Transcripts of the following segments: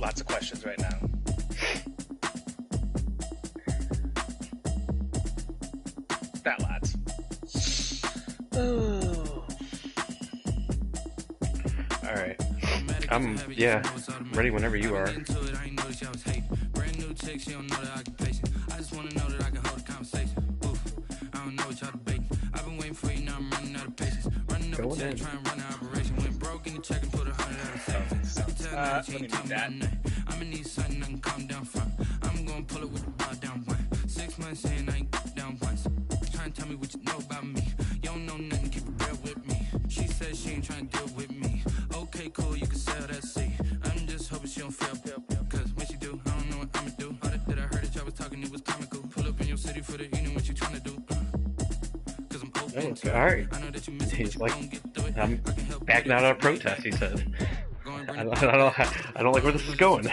lots of questions right now. Not lots. Oh. All right. I'm ready whenever you are. Go in. Let me move that. I'm gonna need something I can calm down from. I'm gonna pull it with the bar down one. 6 months in, I ain't down once. Trying to tell me what you know about me. You don't know nothing, keep it real with me. She says she ain't trying to deal with me. Okay, cool, you can sell that seat. I'm just hoping she don't feel. Cause when she do, I don't know what I'ma do. All that I heard that y'all was talking, it was comical. Pull up in your city for the evening, what you trying to do? Cause I'm open to it. Alright. I know that you miss He's it, like, but you gon' get through it. I'm backing out of protest, he said. I don't like where this is going.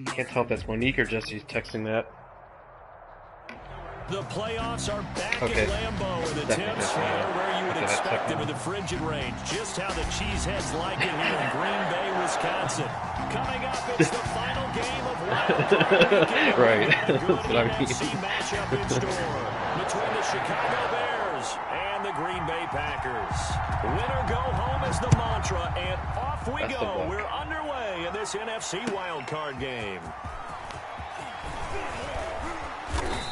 Can't tell if that's Monique or Jesse's texting that. The playoffs are back Okay. in Lambeau, and the temps are where you would expect them in the frigid range. Just how the Cheeseheads like it here in Green Bay, Wisconsin. Coming up, it's the final game of Wild Card. Right. Good That's what I mean. NFC matchup in store between the Chicago Bears and the Green Bay Packers. Winner go home is the mantra, and off we That's go. We're underway in this NFC Wild Card game.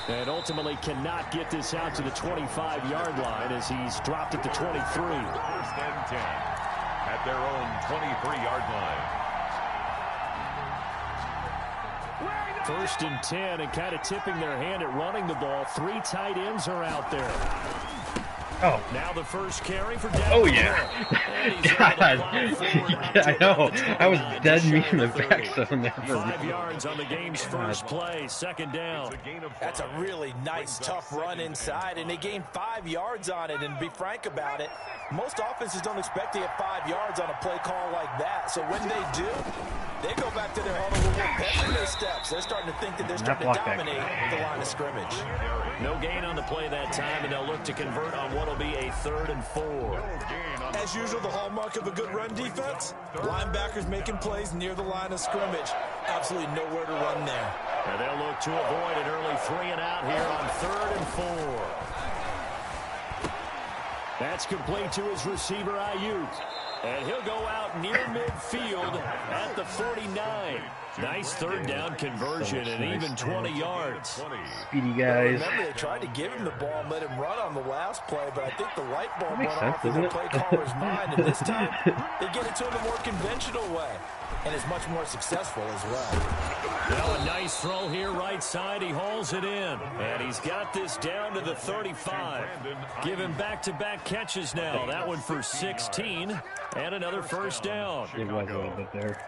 And ultimately cannot get this out to the 25-yard line as he's dropped at the 23. First and 10 at their own 23-yard line. First and 10, and kind of tipping their hand at running the ball. 3 tight ends are out there. Oh. Now the first carry for Devin. Oh, yeah. God. Yeah, I know. I was dead meat in the back zone there. 5 yards on the game's first play. Second down. That's a really nice, tough run inside, and they gained 5 yards on it. And to be frank about it, most offenses don't expect to get 5 yards on a play call like that. So when they do, they go back to their huddle with more pep in their steps. They're starting to think that they're starting to dominate the line of scrimmage. No gain on the play that time, and they'll look to convert on what will be a 3rd and 4. As usual, the hallmark of a good run defense, linebackers making plays near the line of scrimmage. Absolutely nowhere to run there. And they'll look to avoid an early 3 and out here on 3rd and 4. That's complete to his receiver, Ayuk. And he'll go out near midfield at the 49. Nice 3rd down conversion and even 20 yards. Speedy guys. Remember, they tried to give him the ball and let him run on the last play, but I think the light bulb went sense, off in the play caller's mind, and this time they get it to him a more conventional way, and is much more successful as well. Now a nice throw here right side. He hauls it in, and he's got this down to the 35. Give him back-to-back catches now. That one for 16, and another first down. It was a little bit there.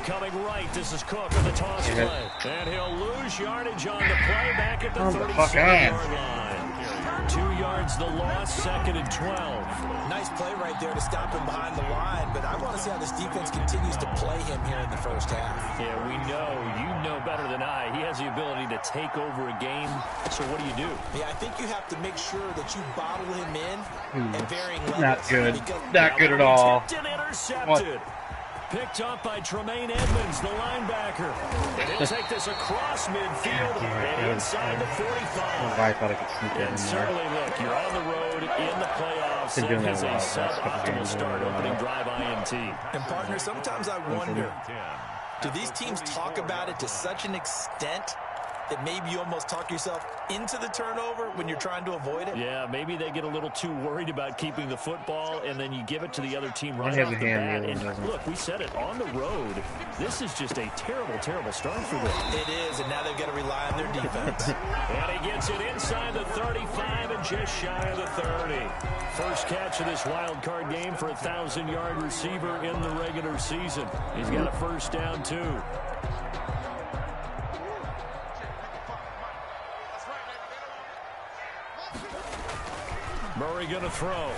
Coming right, this is Cook on the toss play. And he'll lose yardage on the play back at the 37-yard line. 2 yards the loss, 2nd and 12. Nice play right there to stop him behind the line, but I want to see how this defense continues to play him here in the first half. Yeah, we know. You know better than I. He has the ability to take over a game. So what do? Yeah, I think you have to make sure that you bottle him in at varying levels. Not good. Not good at all. Tipped and intercepted. Picked up by Tremaine Edmonds, the linebacker. And he'll take this across midfield and inside the 45. I thought I could sneak that in there. Certainly, look, you're on the road in the playoffs. It is a suboptimal start, opening drive INT. And partner, sometimes I wonder, do these teams talk about it to such an extent that maybe you almost talk yourself into the turnover when you're trying to avoid it? Yeah, maybe they get a little too worried about keeping the football, and then you give it to the other team right off the bat. And look, we said it, on the road, this is just a terrible, terrible start for them. It is, and now they've got to rely on their defense. And he gets it inside the 35 and just shy of the 30. First catch of this wild card game for a 1,000-yard receiver in the regular season. He's got a first down, too. Murray going to throw.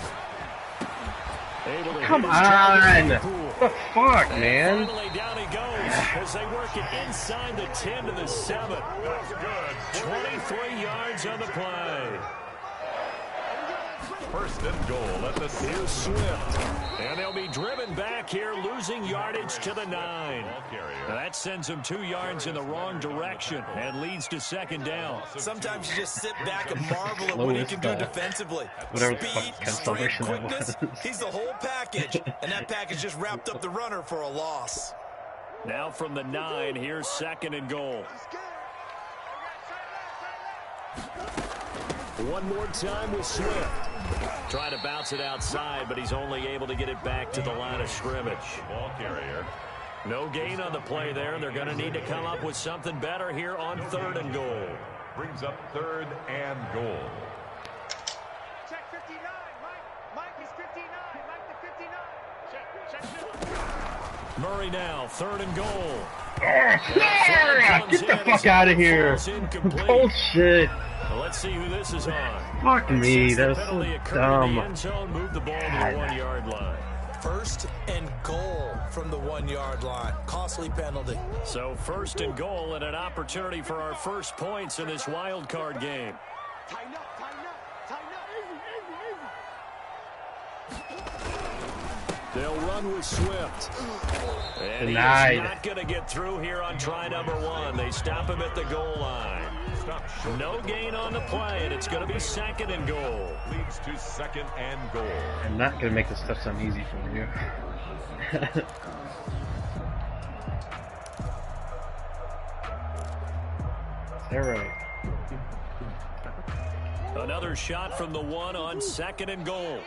Come on! What the fuck, man? Finally down he goes as they work it inside the 10 to the 7. 23 yards on the play. First and goal at the 6. Here's Swift. And they'll be driven back here, losing yardage to the 9. That sends them 2 yards in the wrong direction and leads to second down. Sometimes you just sit back and marvel at what he can do defensively. Speed, strength, quickness, he's the whole package. And that package just wrapped up the runner for a loss. Now from the 9, here's second and goal. One more time with Swift. Trying to bounce it outside, but he's only able to get it back to the line of scrimmage. Ball carrier. No gain on the play there. They're going to need to come up with something better here on third and goal. Brings up third and goal. Check 59. Mike is 59. Mike the 59. Check. Murray now, third and goal. Get the fuck out of here. Bullshit. Well, let's see who this is on. Fuck me, that was so dumb. Move the ball to the 1 yard line. First and goal from the 1 yard line. Costly penalty. So first and goal and an opportunity for our first points in this wild card game. Tighten up, tighten up, tighten up. They'll run with Swift. And he's not going to get through here on try number 1. They stop him at the goal line. No gain on the play, and it's going to be second and goal. Leads to second and goal. I'm not going to make this touchdown easy for you. Is that right? Another shot from the 1 on second and goal.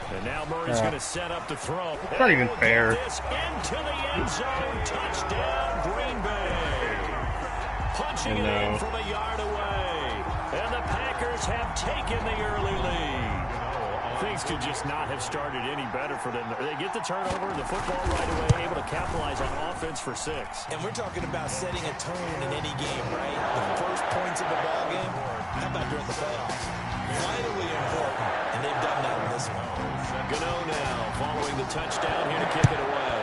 And now Murray's going to set up to throw. It's not even fair. This into the end zone. Touchdown, Green Bay. Punching it in from a yard away. And the Packers have taken the early lead. Things could just not have started any better for them. They get the turnover, the football right away, able to capitalize on offense for 6. And we're talking about setting a tone in any game, right? The first points of the ball game. How about during the playoffs? Vitally important, and they've done that in this one. Gano now following the touchdown here to kick it away.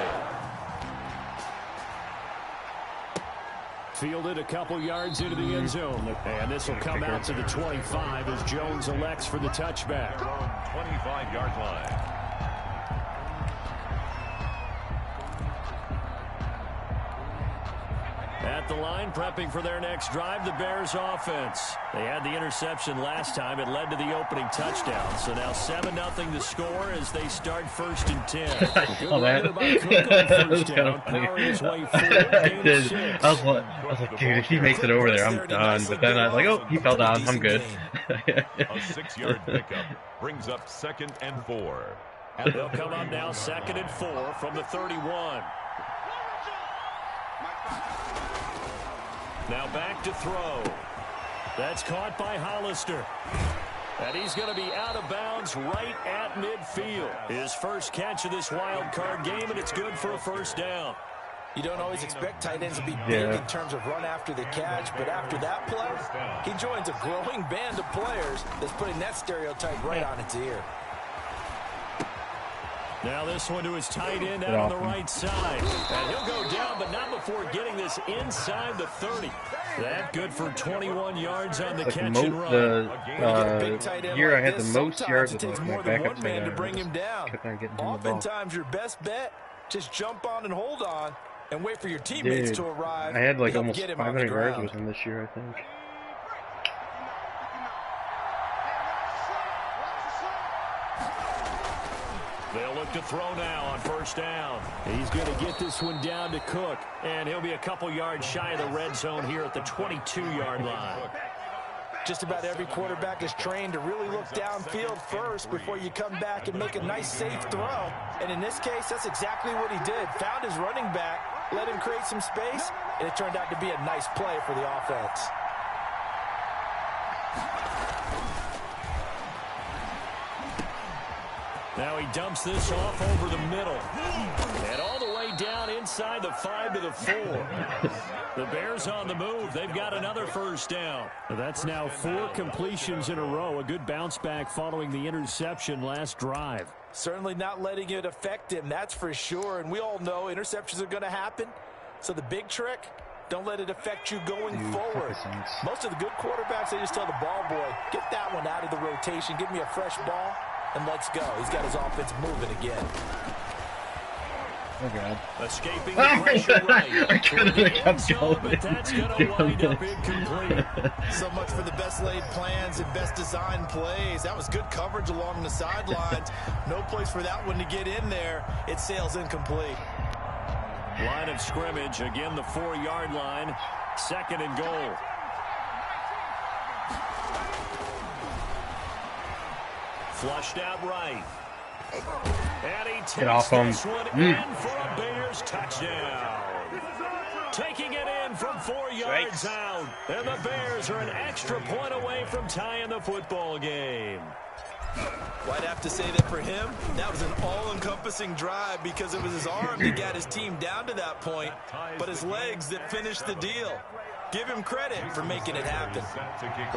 Fielded a couple yards into the end zone. And this will come out to the 25 as Jones elects for the touchback. 25-yard line. At the line, prepping for their next drive, the Bears offense. They had the interception last time. It led to the opening touchdown. So now 7-0 the score as they start first and 10. I saw that. That was kind of funny. I did. I was like, dude, if he makes it over there, I'm done. But then I was like, oh, he fell down. I'm good. A 6-yard pickup brings up second and 4. They'll come up now second and 4 from the 31. Now back to throw. That's caught by Hollister. And he's going to be out of bounds right at midfield. His first catch of this wild card game, and it's good for a first down. You don't always expect tight ends to be big in terms of run after the catch, but after that play, he joins a growing band of players that's putting that stereotype right on its ear. Now this one to his tight end out on the right side. And he'll go down, but not before getting this inside the 30. That good for 21 yards on the catch and run. The year I had the most yards with my backup man to bring him down. Oftentimes your best bet, just jump on and hold on and wait for your teammates to arrive. I had like almost 500 yards with him this year, I think. They'll look to throw now on first down. He's going to get this one down to Cook, and he'll be a couple yards shy of the red zone here at the 22-yard line. Just about every quarterback is trained to really look downfield first before you come back and make a nice, safe throw. And in this case, that's exactly what he did. Found his running back, let him create some space, and it turned out to be a nice play for the offense. Now he dumps this off over the middle. And all the way down inside the 5 to the 4. The Bears on the move. They've got another first down. That's now 4 completions in a row. A good bounce back following the interception last drive. Certainly not letting it affect him, that's for sure. And we all know interceptions are going to happen. So the big trick, don't let it affect you going forward. Most of the good quarterbacks, they just tell the ball boy, get that one out of the rotation, give me a fresh ball, and let's go. He's got his offense moving again. Oh, God. Escaping the pressure right. I couldn't have kept going. But that's going to wind up incomplete. So much for the best laid plans and best designed plays. That was good coverage along the sidelines. No place for that one to get in there. It sails incomplete. Line of scrimmage, again the 4-yard line. 2nd and goal. Flushed out right. And he takes this one in for a Bears touchdown. Taking it in from 4 yards out. And the Bears are an extra point away from tying the football game. Well, I'd have to say that for him, that was an all-encompassing drive because it was his arm that got his team down to that point, but his legs that finished the deal. Give him credit for making it happen.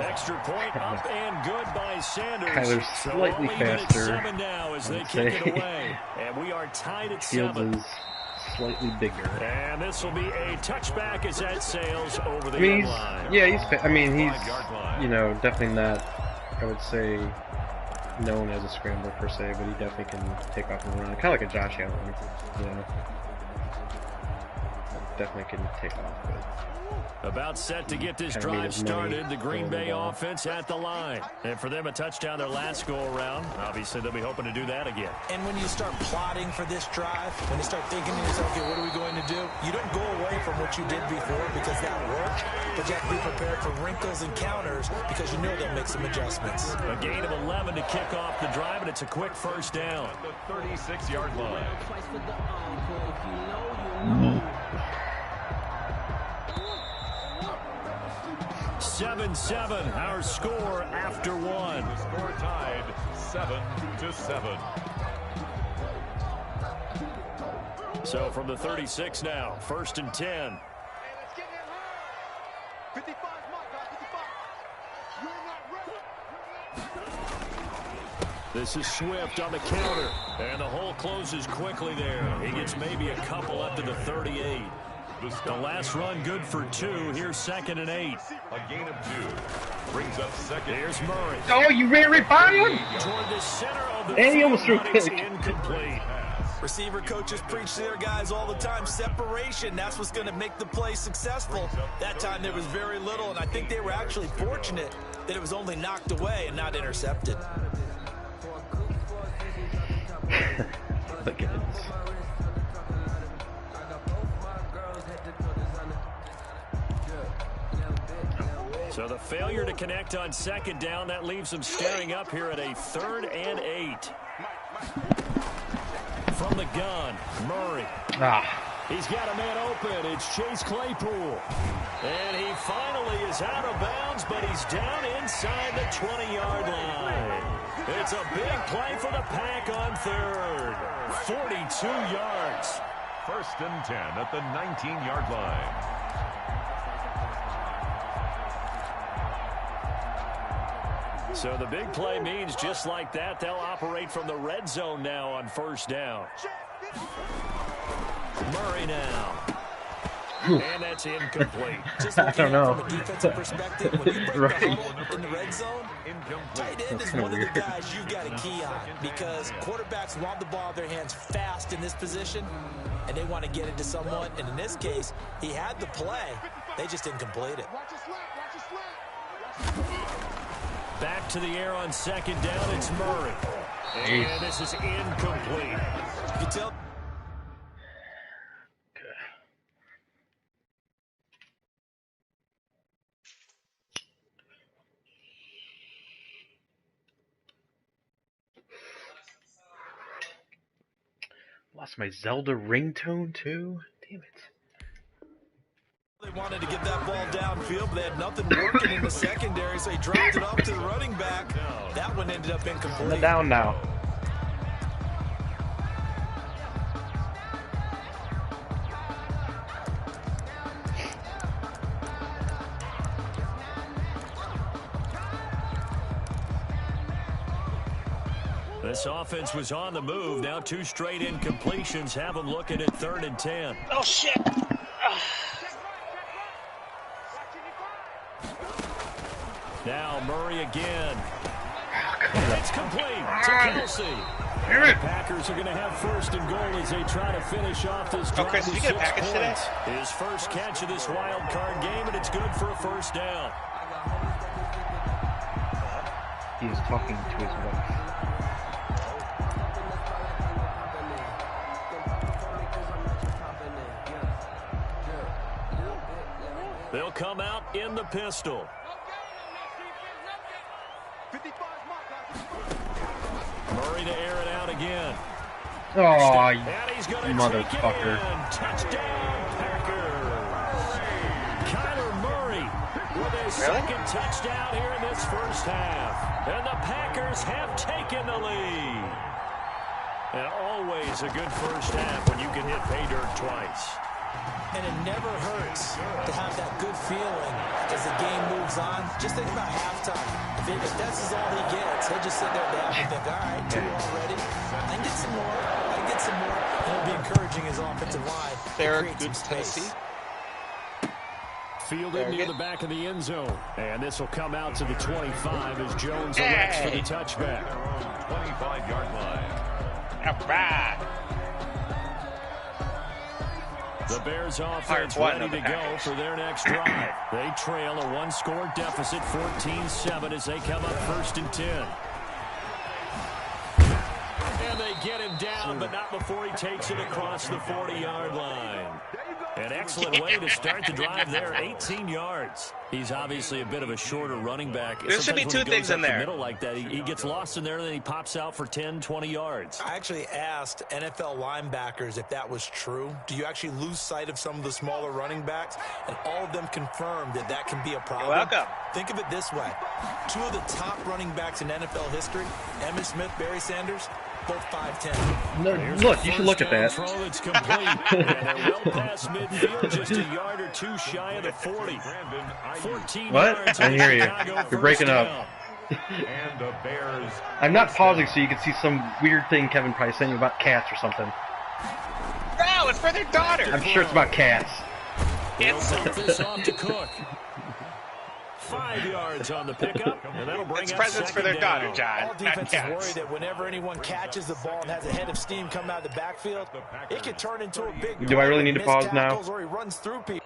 Extra point up and good by Sanders. Kyler's slightly faster. 7 now as they kick it away. And we are tied at Fields 7. is slightly bigger. And this will be a touchback as that sails over the line. line. Yeah, he's, you know, definitely not, I would say, known as a scrambler per se, but he definitely can take off and run. Kind of like a Josh Allen, you know. Definitely can take off, but about set to get this drive started. The Green Bay offense at the line. And for them, a touchdown their last go-around. Obviously, they'll be hoping to do that again. And when you start plotting for this drive, when you start thinking to yourself, okay, what are we going to do? You don't go away from what you did before because that worked, but you have to be prepared for wrinkles and counters because you know they'll make some adjustments. A gain of 11 to kick off the drive, and it's a quick first down. The 36-yard line. 7-7, our score after 1. The score tied 7-7. So from the 36 now, 1st and 10. Hey, let's get in there. 55 mark, guys, 55. You're not ready. This is Swift on the counter, and the hole closes quickly there. He gets maybe a couple up to the 38. The last run good for 2. Here's 2nd and 8. A gain of 2. Brings up 2nd. Here's Murray. oh, you ran right by him? Toward the center of the And he field, almost threw but a it's pick. incomplete. Receiver coaches preach to their guys all the time. Separation, that's what's going to make the play successful. That time there was very little, and I think they were actually fortunate that it was only knocked away and not intercepted. Look at this. So the failure to connect on 2nd down, that leaves them staring up here at a 3rd and 8. From the gun, Murray. He's got a man open. It's Chase Claypool. And he finally is out of bounds, but he's down inside the 20-yard line. It's a big play for the Pack on 3rd. 42 yards. 1st and 10 at the 19-yard line. So the big play means just like that, they'll operate from the red zone now on 1st down. Murray now. And that's incomplete. Just I don't know. from a defensive perspective, when you break the huddle in the red zone, tight end is one of the guys you've got to key on because quarterbacks want the ball in their hands fast in this position, and they want to get it to someone. And in this case, he had the play. They just didn't complete it. Watch your slap, watch your slap. Back to the air on 2nd down, it's Murray. And this is incomplete. You can tell. Lost my Zelda ringtone too? Damn it. They wanted to get that ball downfield, but they had nothing working in the secondary, so he dropped it off to the running back. That one ended up incomplete. Down now. This offense was on the move. Now 2 straight incompletions have them looking at 3rd and 10. Oh, shit. Now Murray again. It's complete to Kelsey. The Packers are going to have 1st and goal as they try to finish off this drive. Chris, did you get a package today? His first catch of this wild card game, and it's good for a 1st down. He was talking to his wife. They'll come out in the pistol. Murray to air it out again. Oh, And he's gonna motherfucker. Touchdown, Packers. Kyler Murray with his second touchdown here in this first half. And the Packers have taken the lead. And always a good first half when you can hit pay dirt twice. And it never hurts to have that good feeling as the game moves on. Just think about halftime. If that's all he gets, he'll just sit there down and think, all right, 2 already. I can get some more. I can get some more. And it'll be encouraging his offensive line. They're good Tennessee. Fielded near the back of the end zone. And this will come out to the 25 as Jones elects for the touchback. 25-yard line. All right. The Bears offense ready to go for their next drive. They trail a 1-score deficit, 14-7, as they come up 1st and 10. And they get him down, but not before he takes it across the 40-yard line. An excellent way to start the drive there, 18 yards. He's obviously a bit of a shorter running back. There should be 2 things in there. Middle like that, he gets lost in there, and then he pops out for 10, 20 yards. I actually asked NFL linebackers if that was true. Do you actually lose sight of some of the smaller running backs? And all of them confirmed that that can be a problem. You're welcome. Think of it this way. 2 of the top running backs in NFL history, Emmitt Smith, Barry Sanders, both 5'10". No, look, you should look at that. Throw that's complete. And they're well past midfield, just a yard or 2 shy of the 40. 14 What? yards I hear you. Chicago You're breaking first up. And the Bears. I'm not pausing so you can see some weird thing Kevin probably saying about cats or something. No, it's for their daughter. I'm sure it's about cats. It's this off to Cook. 5 yards on the pickup, and that'll bring It's up presents for their down. daughter, John. All Not defenses worry cats. that whenever anyone catches the ball and has a head of steam coming out of the backfield, it can turn into a big Do I really need to missed pause now? tackles or he runs through people.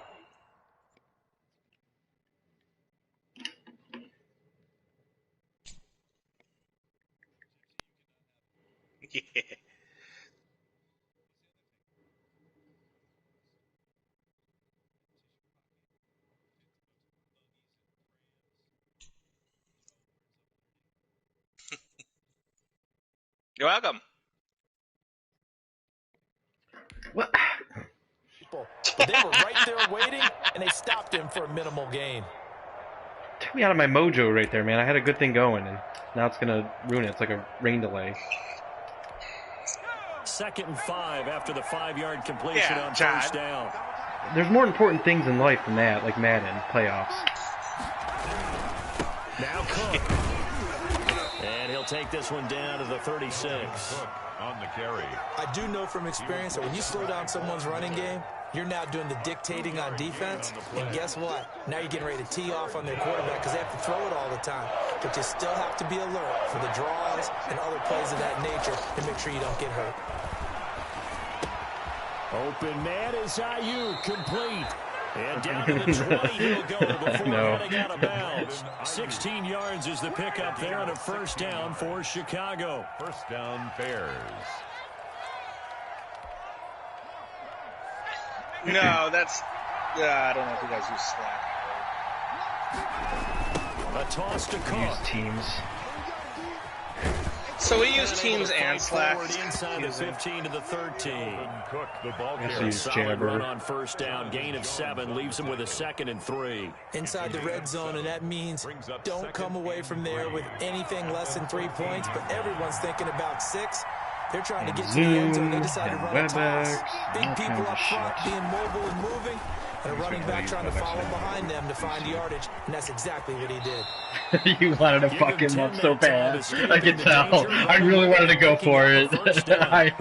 Yeah. You're welcome. What? But they were right there waiting, and they stopped him for a minimal gain. Took me out of my mojo right there, man. I had a good thing going, and now it's gonna ruin it. It's like a rain delay. 2nd and 5 after the 5-yard completion on John. 1st down. There's more important things in life than that, like Madden, playoffs. Now Cook. And he'll take this one down to the 36. Cook on the carry. I do know from experience that when you slow down someone's running game, you're now doing the dictating on defense. And guess what? Now you're getting ready to tee off on their quarterback because they have to throw it all the time. But you still have to be alert for the draws and other plays of that nature to make sure you don't get hurt. Open man is Ayuk, complete. And down to the 20 he'll go before heading out of bounds. 16 yards is the pickup there on a 1st down for Chicago. 1st down, Bears. No, that's... I don't know if you guys use Slack. A toss to Use Cook. Teams. So we use Teams and Slack. Forward inside the 15 to the 13. Cook, the ball Yes, carrier. use Solid run Jberd. on 1st down. Gain of 7 leaves him with a 2nd and 3. Inside the red zone, and that means don't come away from there with anything less than 3 points, but everyone's thinking about 6. They're trying to get to the end zone. They decide to run a toss. Big people up front being mobile and moving. And a running back trying to follow behind them to find yardage, and that's exactly what he did. You wanted to fuck him up so bad. I can tell. I really wanted to go for it. I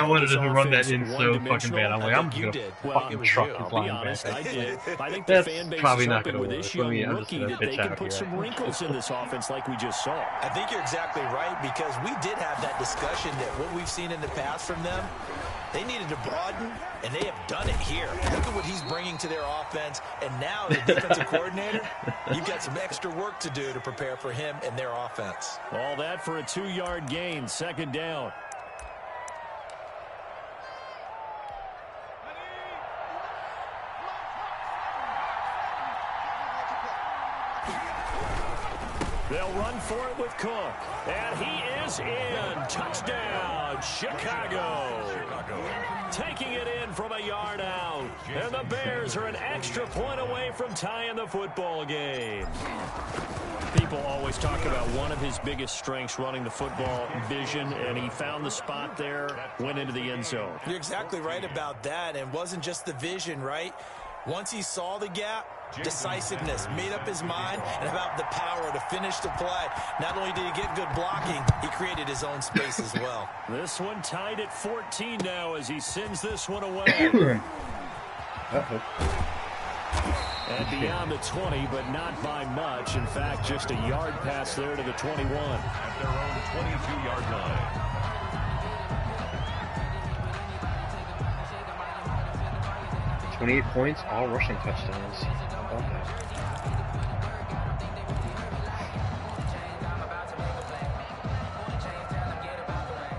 wanted to run that in so fucking bad. I'm like, I'm just gonna fucking truck his linebacker. That's probably not gonna work for me. I'm just gonna pitch out put some wrinkles in this offense like we just saw. I think you're exactly right, because we did have that discussion that what we've seen in the past from them, they needed to broaden, and they have done it here. Look at what he's bringing to their offense, and now the defensive coordinator, you've got some extra work to do to prepare for him and their offense. All that for a 2-yard gain, 2nd down. They'll run for it with Cook. And he is in. Touchdown, Chicago. Taking it in from a yard out. And the Bears are an extra point away from tying the football game. People always talk about one of his biggest strengths running the football, vision, and he found the spot there, went into the end zone. You're exactly right about that, and it wasn't just the vision, right? Once he saw the gap, decisiveness, made up his mind, and about the power to finish the play. Not only did he get good blocking, he created his own space as well. This one tied at 14 now as he sends this one away. And beyond the 20, but not by much. In fact, just a yard pass there to the 21. At their own 22-yard line. 28 points, all rushing touchdowns.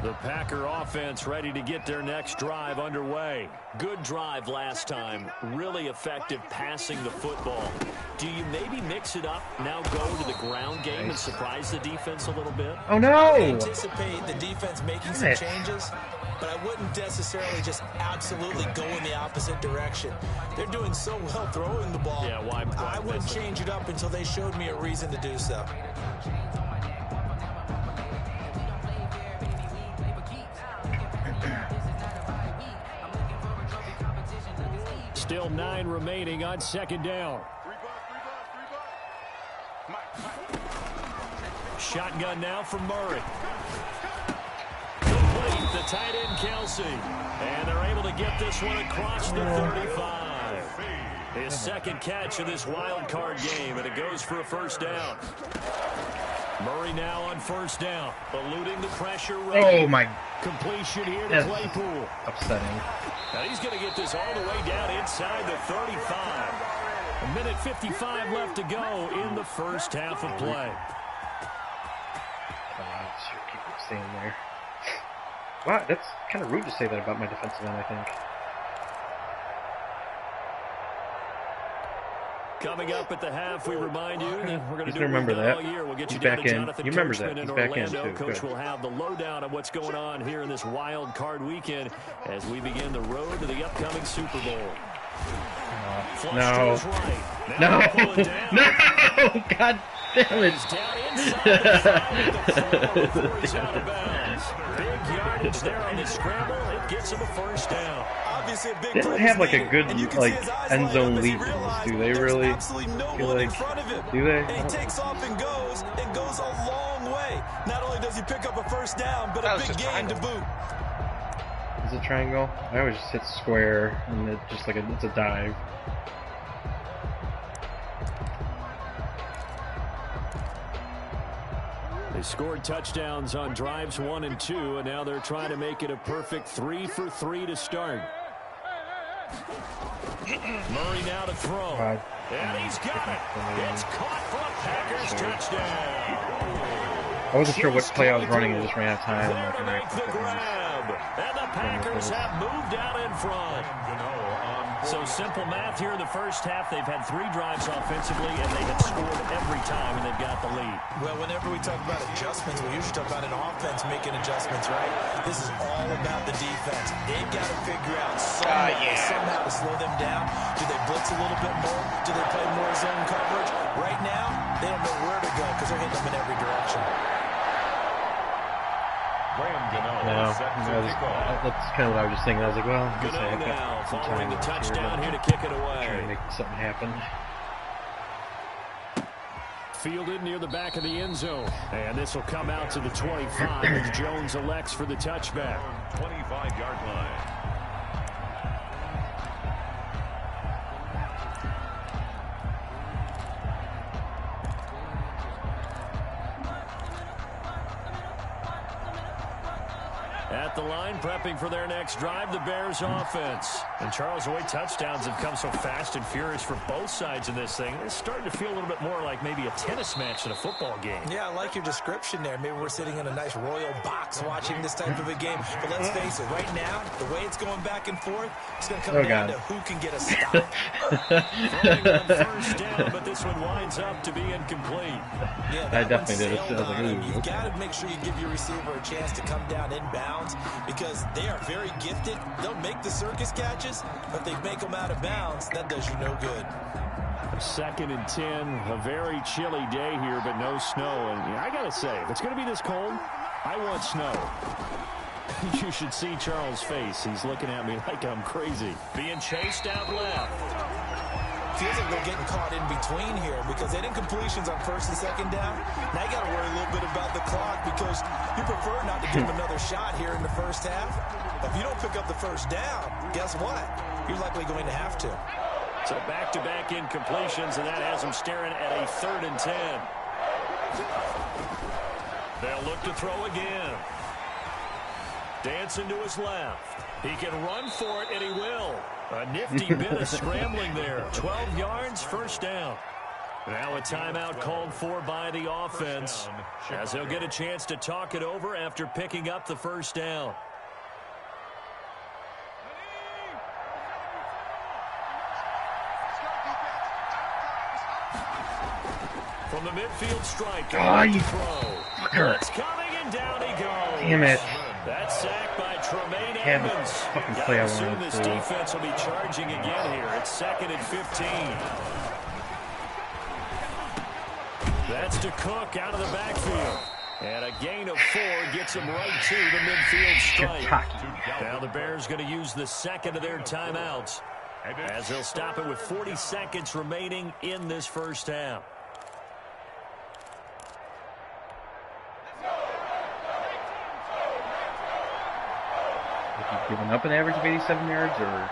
The Packer offense ready to get their next drive underway. Good drive last time. Really effective passing the football. Do you maybe mix it up, now go to the ground game and surprise the defense a little bit? Oh, no! I anticipate the defense making some changes, but I wouldn't necessarily just absolutely go in the opposite direction. They're doing so well throwing the ball. Yeah, why I wouldn't change it up until they showed me a reason to do so. Still 9 remaining on 2nd down. Shotgun now from Murray. Complete, the tight end Kelsey. And they're able to get this one across the 35. His 2nd catch of this wild card game, and it goes for a 1st down. Murray now on 1st down, eluding the pressure. Oh, my. Completion here to Claypool. Upsetting. Now he's going to get this all the way down inside the 35. A minute 55 left to go in the first half of play. Keep staying there. Wow, that's kind of rude to say that about my defensive end, I think. Coming up at the half, we remind you that we're going to do remember that. all year. We'll get you He's down back to in. Jonathan You remember Kirchman that. in He's back in, Orlando. too. Coach Good. will have the lowdown of what's going on here in this wild card weekend as we begin the road to the upcoming Super Bowl. No. Right. No. No. God damn it. He's down inside the 5 before he's out of bounds. Big yardage there on the scramble. It gets him a 1st down. Obviously a big They don't have like a good end zone lead in this, do they really? Feel like, do they? And he takes off and goes a long way. Not only does he pick up a 1st down, but a big gain to boot. Is it triangle? I always just hit square and it's just like it's a dive. They scored touchdowns on drives 1 and 2, and now they're trying to make it a perfect 3 for 3 to start. Murray now to throw. And he's got it. It's caught for a Packers touchdown. I wasn't sure what play I was running. I just ran out of time. There to make the grab. And the Packers have moved out in front. So simple math here in the first half. They've had 3 drives offensively, and they have scored every time, and they've got the lead. Well, whenever we talk about adjustments, we usually talk about an offense making adjustments, right? This is all about the defense. They've got to figure out somehow to slow them down. Do they blitz a little bit more? Do they play more zone coverage? Right now, they don't know where to go because they're hitting them in every direction. No, that's kind of what I was just thinking. I was like, well, I guess I have now got some following time the touchdown here here to kick it away. to make something happen. Fielded near the back of the end zone. And this will come out to the 25 as Jones elects for the touchback. 25-yard line. At the line, prepping for their next drive, the Bears offense. And Charles, the way touchdowns have come so fast and furious for both sides in this thing, it's starting to feel a little bit more like maybe a tennis match than a football game. Yeah, I like your description there. Maybe we're sitting in a nice royal box watching this type of a game. But let's face it, right now, the way it's going back and forth, it's going to come down to who can get a stop. Throwing on first down, but this one winds up to be incomplete. Yeah, I definitely did. I was like, ooh, you've got to make sure you give your receiver a chance to come down inbounds because they are very gifted. They'll make the circus catches, but they make them out of bounds. That does you no good. 2nd and 10, a very chilly day here, but no snow. And I got to say, if it's going to be this cold, I want snow. You should see Charles' face. He's looking at me like I'm crazy. Being chased out left. Feels like they're getting caught in between here because they didn't completions on 1st and 2nd down. Now you got to worry a little bit about the clock because you prefer not to give them another shot here in the first half. But if you don't pick up the first down, guess what? You're likely going to have to. So back-to-back incompletions, and that has them staring at a 3rd and 10. They'll look to throw again. Dancing to his left. He can run for it, and he will. A nifty bit of scrambling there. 12 yards, first down. Now a timeout called for by the offense as they'll get a chance to talk it over after picking up the first down. From the midfield strike. Oh, you fucker. It's coming, and down he goes. Damn it. That sack by Tremaine Have a Edmonds. fucking Gotta play I assume wanted this to. defense will be charging again here. It's 2nd and 15. That's to Cook out of the backfield. And a gain of 4 gets him right to the midfield strike. Now the Bears going to use the second of their timeouts as they'll stop it with 40 seconds remaining in this first half. Giving up an average of 87 yards, or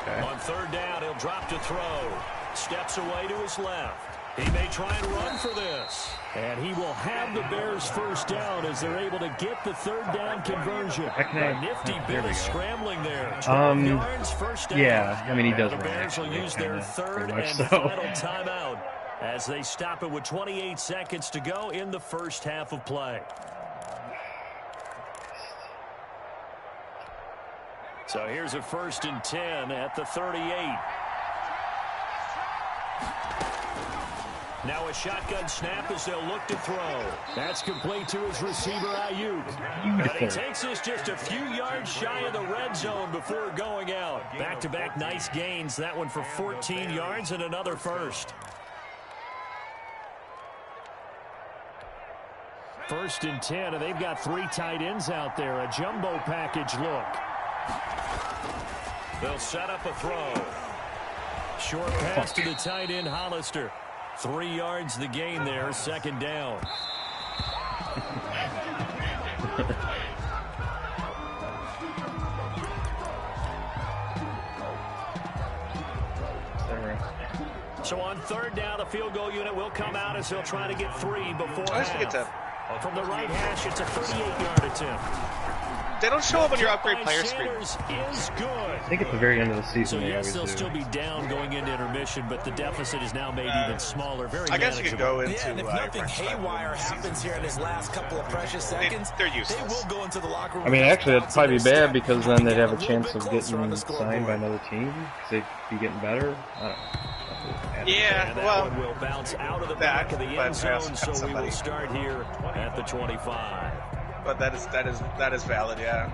okay. On 3rd down, he'll drop to throw. Steps away to his left. He may try and run for this. And he will have the Bears first down as they're able to get the 3rd down conversion. A nifty bit of scrambling there. 12 yards, first down. Yeah, I mean, he does The run, Bears will actually, use their kinda, 3rd pretty and much so. final timeout as they stop it with 28 seconds to go in the first half of play. So here's a 1st and 10 at the 38. Now a shotgun snap as they'll look to throw. That's complete to his receiver, Ayuk. But he takes this just a few yards shy of the red zone before going out. Back-to-back nice gains. That one for 14 yards and another first. 1st and 10, and they've got 3 tight ends out there. A jumbo package look. They'll set up a throw. Short pass to the tight end, Hollister. 3 yards the gain there, 2nd down. So on 3rd down, the field goal unit will come out as they'll try to get 3 before half. From the right hash, it's a 38-yard attempt. They don't show up on your upgrade player screen. Is good. I think at the very end of the season, So they yes, always they'll do. still be down going into intermission, but the deficit is now made even smaller. Very I guess you could go into. Yeah, and if nothing haywire happens here in his last couple of precious seconds, they're useless. They will go into the locker room. I mean, actually, that'd probably be bad because then they'd have a Getting chance of little bit closer on getting the signed scoreboard. by another team because they'd be getting better. I don't know. Yeah, And that well, one will bounce out of the back of the end zone, so we will start here at the 25. but that is valid. Yeah.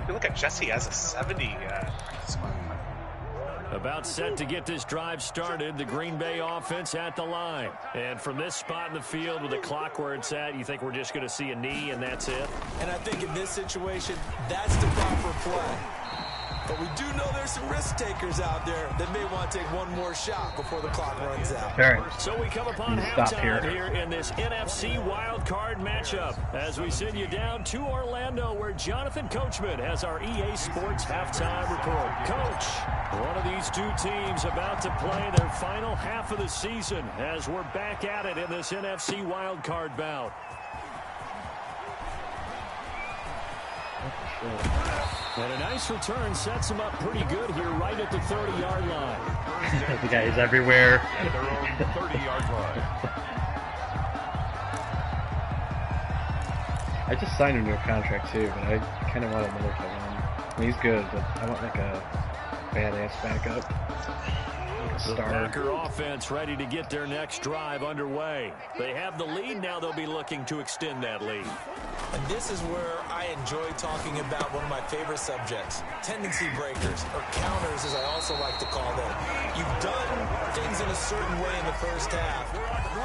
You look at Jesse as a 70. About set to get this drive started, the Green Bay offense at the line. And from this spot in the field with the clock where it's at, you think we're just going to see a knee and that's it? And I think in this situation, that's the proper play. But we do know there's some risk takers out there that may want to take one more shot before the clock runs out. All right. So we come upon halftime here in this NFC wild card matchup as we send you down to Orlando where Jonathan Coachman has our EA Sports halftime report. Coach, one of these two teams about to play their final half of the season as we're back at it in this NFC wild card bout. And a nice return sets him up pretty good here right at the 30-yard line. The guy is everywhere. At their own 30-yard line. I just signed him to a contract too, but I kind of want another tight end. I mean, he's good, but I want like a badass backup. The Packer offense ready to get their next drive underway. They have the lead, now they'll be looking to extend that lead. And this is where I enjoy talking about one of my favorite subjects, tendency breakers, or counters as I also like to call them. You've done things in a certain way in the first half,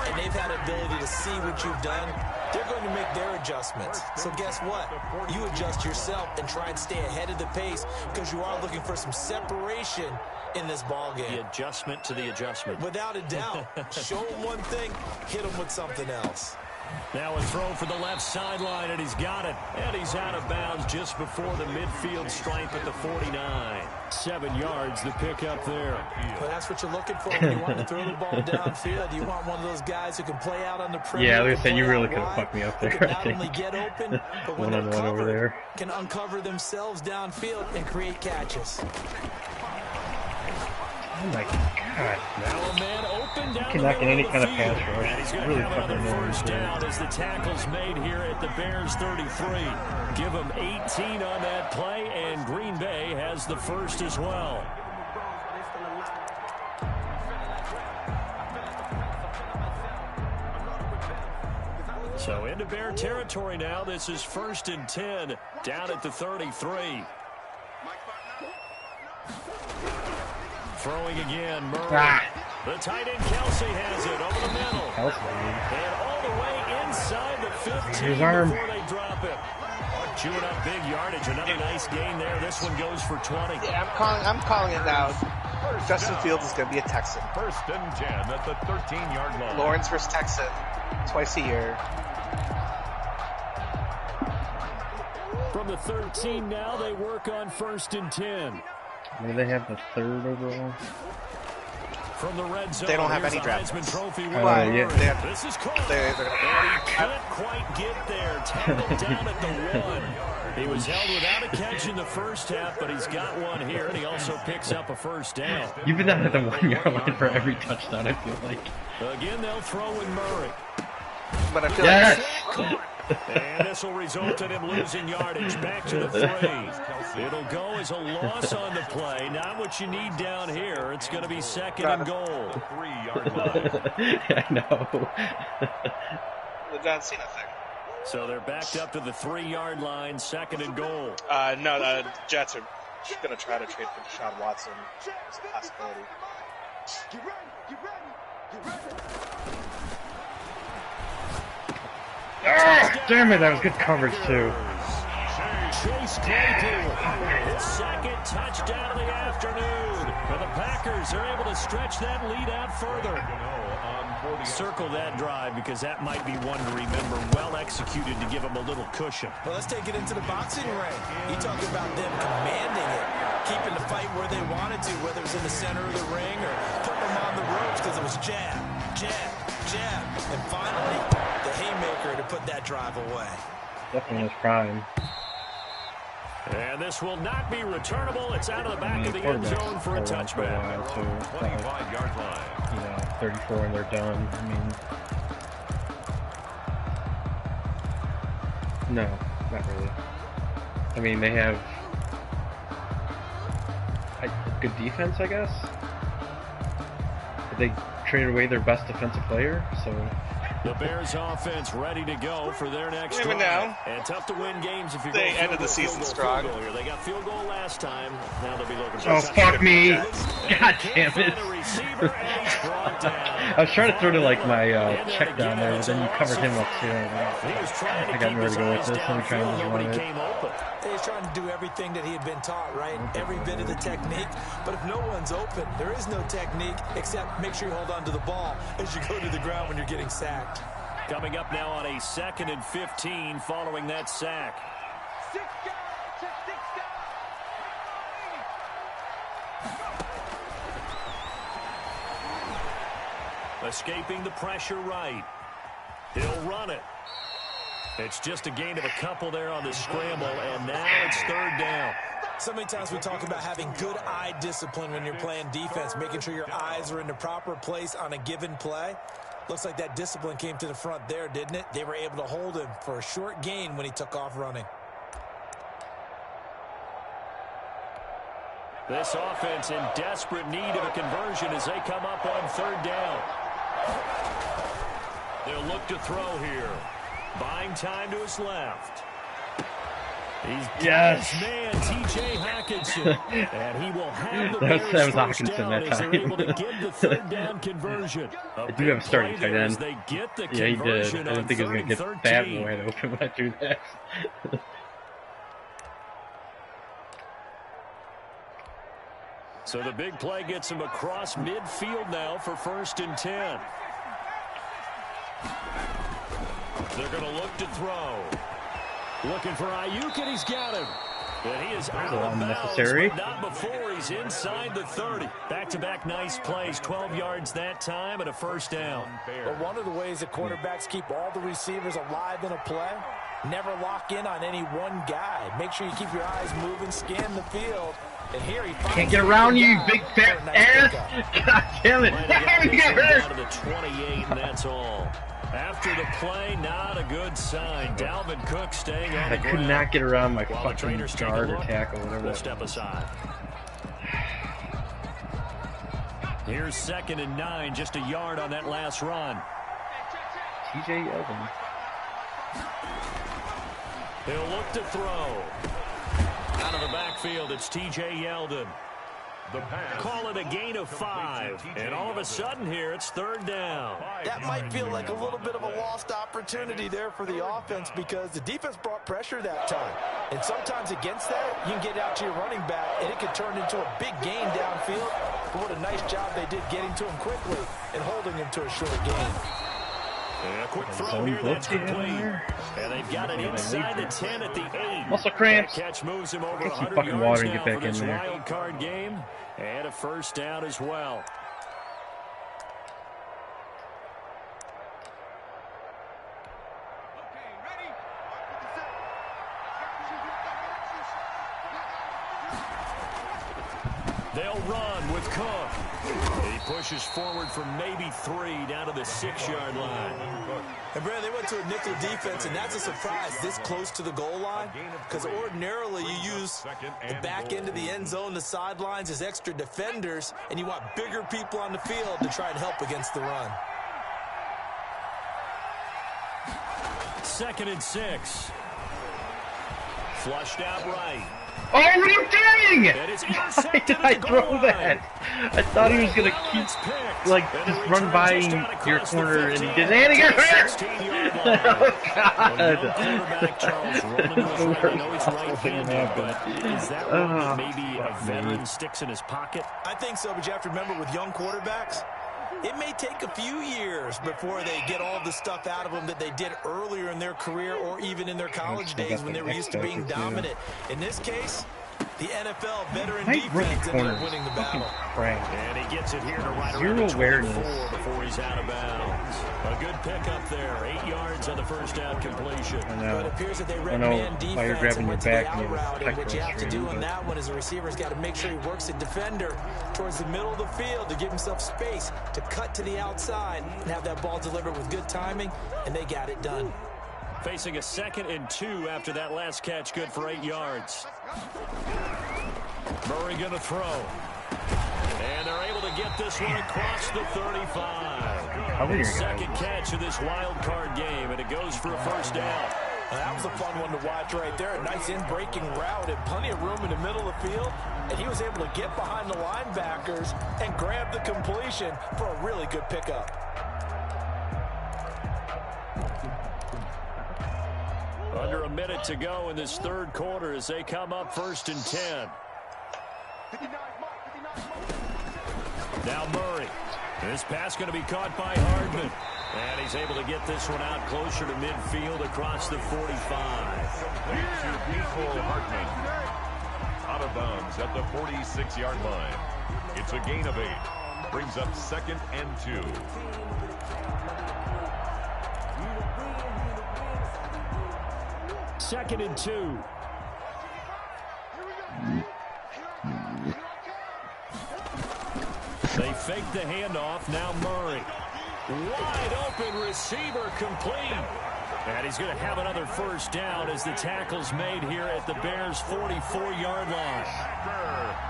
and they've had ability to see what you've done. They're going to make their adjustments. So guess what? You adjust yourself and try and stay ahead of the pace because you are looking for some separation in this ball game. The adjustment to the adjustment. Without a doubt. Show him one thing, hit him with something else. Now a throw for the left sideline, and he's got it. And he's out of bounds just before the midfield stripe at the 49. 7 yards, the pickup there. But that's what you're looking for when you want to throw the ball downfield. You want one of those guys who can play out on the perimeter. Yeah, I was going to say, you really could have fucked me up there. Can not only get open, but when they're one over there. covered, can uncover themselves downfield and create catches. Oh my God. Now a man open down the Cannot get any middle kind of the pass field. rush. And he's going to Really have fucking another annoying. first down as the tackle's made here at the Bears 33. Give him 18 on that play, and Green Bay has the first as well. So into Bear territory now. This is 1st and 10 down at the 33. Throwing again, Murray. The tight end Kelsey has it over the middle. And all the way inside the 15 his arm. before they drop it. Chewing up big yardage. Another nice gain there. This one goes for 20. Yeah, I'm calling it now. Justin Fields is going to be a Texan. 1st and 10 at the 13-yard line. Lawrence versus Texan, twice a year. From the 13 now, they work on 1st and 10. Maybe they have the 3rd overall. From the red zone, They don't have here's any the draft Heisman picks. Trophy Yeah. winner. They have- This is caught. they're And he can't quite get there. Tackled down at the 1. He was held without a catch in the first half, but he's got one here, and he also picks up a first down. You've been down at the 1 yard line for every touchdown, I feel like. Again, they'll throw in Murray. But I feel Yes! And this will result in him losing yardage. Back to the 3. It'll go as a loss on the play. Not what you need down here. It's going to be 2nd and goal. 3-yard line. I know. like John Cena thing. So they're backed up to the 3-yard line, 2nd and goal. No, Jets are going to try to trade for Deshaun Watson. It's a possibility. Get ready, get ready, get ready. Ah, damn it, that was good coverage too. Chase Claypool, his 2nd touchdown of the afternoon. And the Packers are able to stretch that lead out further. Circle that drive because that might be one to remember. Well executed to give them a little cushion. Well, let's take it into the boxing ring. You talk about them commanding it, keeping the fight where they wanted to, whether it was in the center of the ring or putting them on the ropes because it was jab, jab, jab. And finally, the haymaker to put that drive away. Definitely in his prime. And this will not be returnable. It's out of the back of the end zone for a touchback. 25-yard line. You know, 34 and they're done. I mean, no, not really. I mean, they have a good defense, I guess. But they traded away their best defensive player, so The Bears offense ready to go for their next drive. Now. And tough to win games if you They go ended the season strong. Here. They got field goal last time. Now they'll be looking for Oh, fuck me. God damn it. I was trying to throw to like my check down there, but then you covered him up too. I got nowhere to go with this. Let me try and just run it. He's trying to do everything that he had been taught, right? Every bit of the technique. But if no one's open, there is no technique except make sure you hold on to the ball as you go to the ground when you're getting sacked. Coming up now on a 2nd and 15 following that sack. 6 yards, 6 yards. Escaping the pressure right. He'll run it. It's just a gain of a couple there on the scramble, and now it's 3rd down. So many times we talk about having good eye discipline when you're playing defense, making sure your eyes are in the proper place on a given play. Looks like that discipline came to the front there, didn't it? They were able to hold him for a short gain when he took off running. This offense in desperate need of a conversion as they come up on 3rd down. They'll look to throw here. Buying time to his left. He's got his man, T.J. Hawkinson, and he will have the Bears first down as they're able to get the 3rd down conversion. I do have a starting tight end. They get the Yeah, he did. I didn't think he was going to get 13. that wide open when I threw that. So the big play gets him across midfield now for 1st and 10. They're going to look to throw. Looking for Ayuk, and he's got him. And he is out of bounds, but not before he's inside the 30. Back-to-back nice plays, 12 yards that time, and a 1st down. But one of the ways that quarterbacks keep all the receivers alive in a play, never lock in on any one guy. Make sure you keep your eyes moving, scan the field. And here he can't get around you, big fat ass. God damn it. He got hurt. Down to the 28, and that's all. After the play, not a good sign. Dalvin Cook staying on the ground. I could not get around my fucking guard or tackle, whatever. We'll step aside. Here's 2nd and 9, just a yard on that last run. T.J. Yeldon. He'll look to throw. Out of the backfield, it's T.J. Yeldon. Call it a gain of 5, and all of a sudden here it's 3rd down. That might feel like a little bit of a lost opportunity there for the offense because the defense brought pressure that time. And sometimes against that, you can get out to your running back, and it could turn into a big gain downfield. But what a nice job they did getting to him quickly and holding him to a short gain. And a quick throw here, that's complete. And they've got it inside the 10 at the 8. Muscle cramps. That catch moves him over 100 fucking water yards and get now back for this in there. wild card game. And a 1st down as well. They'll run with Cook. He pushes forward for maybe 3 down to the 6-yard line. And Brad, they went to a nickel defense, and that's a surprise this close to the goal line because ordinarily you use the back end of the end zone, the sidelines as extra defenders, and you want bigger people on the field to try and help against the run. 2nd and 6. Flushed out right. Oh, what are you doing? And it's Why did I throw that? I thought he was going to keep, like, just run by your corner, and he didn't. And he got hurt! Oh, God. Is that one that maybe a veteran sticks in his pocket? I think so, but you have to remember with young quarterbacks, it may take a few years before they get all the stuff out of them that they did earlier in their career or even in their college days when they were used to being dominant. In this case, the NFL veteran defense ended up winning the battle. And he gets it here to right around the 24 before he's out of bounds. A good pickup there. 8 yards on the 1st down completion. But it appears that they read man defense and went to the out route. And what you have to do on that one is the receiver's got to make sure he works the defender towards the middle of the field to give himself space to cut to the outside and have that ball delivered with good timing, and they got it done. Facing a 2nd and 2 after that last catch, good for 8 yards. Murray going to throw. And they're able to get this one across the 35. His second catch of this wild card game, and it goes for a first down. That was a fun one to watch right there. A nice in-breaking route and plenty of room in the middle of the field. And he was able to get behind the linebackers and grab the completion for a really good pickup. Under a minute to go in this third quarter as they come up 1st and 10. Now Murray. This pass going to be caught by Hardman. And he's able to get this one out closer to midfield across the 45. Hardman. Out of bounds at the 46-yard line. It's a gain of 8. Brings up 2nd and 2. Second and 2. They fake the handoff. Now Murray. Wide open receiver complete. And he's going to have another first down as the tackle's made here at the Bears' 44-yard line.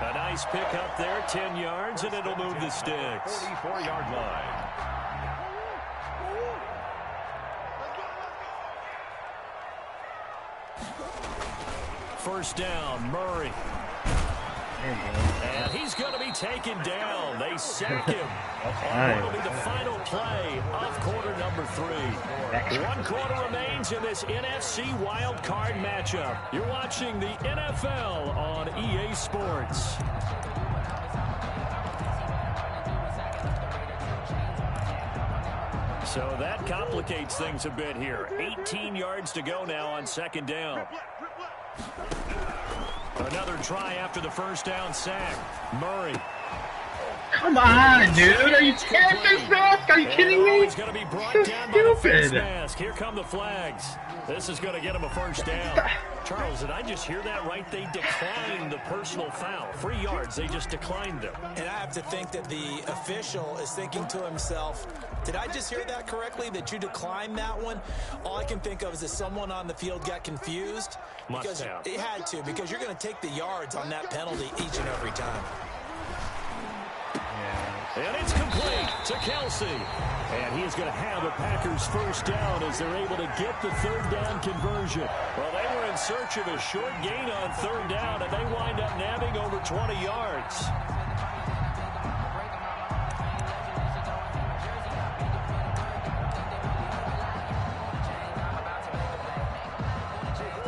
A nice pickup there, 10 yards, and it'll move the sticks. 44-yard line. First down, Murray. And he's going to be taken down. They sack him. What will be the final play of quarter number 3. 1 quarter remains in this NFC wild card matchup. You're watching the NFL on EA Sports. So that complicates things a bit here. 18 yards to go now on 2nd down. Another try after the first down sack. Murray. Come on, dude. Are you kidding this mask? Are you kidding me? He's going to be brought down by the face mask. Here come the flags. This is going to get him a first down. Charles, did I just hear that right? They declined the personal foul. 3 yards. They just declined them. And I have to think that the official is thinking to himself, did I just hear that correctly, that you declined that one? All I can think of is that someone on the field got confused. Because it had to, because you're going to take the yards on that penalty each and every time. And it's complete to Kelsey. And he is going to have a Packers first down as they're able to get the 3rd down conversion. Well, they were in search of a short gain on 3rd down, and they wind up nabbing over 20 yards.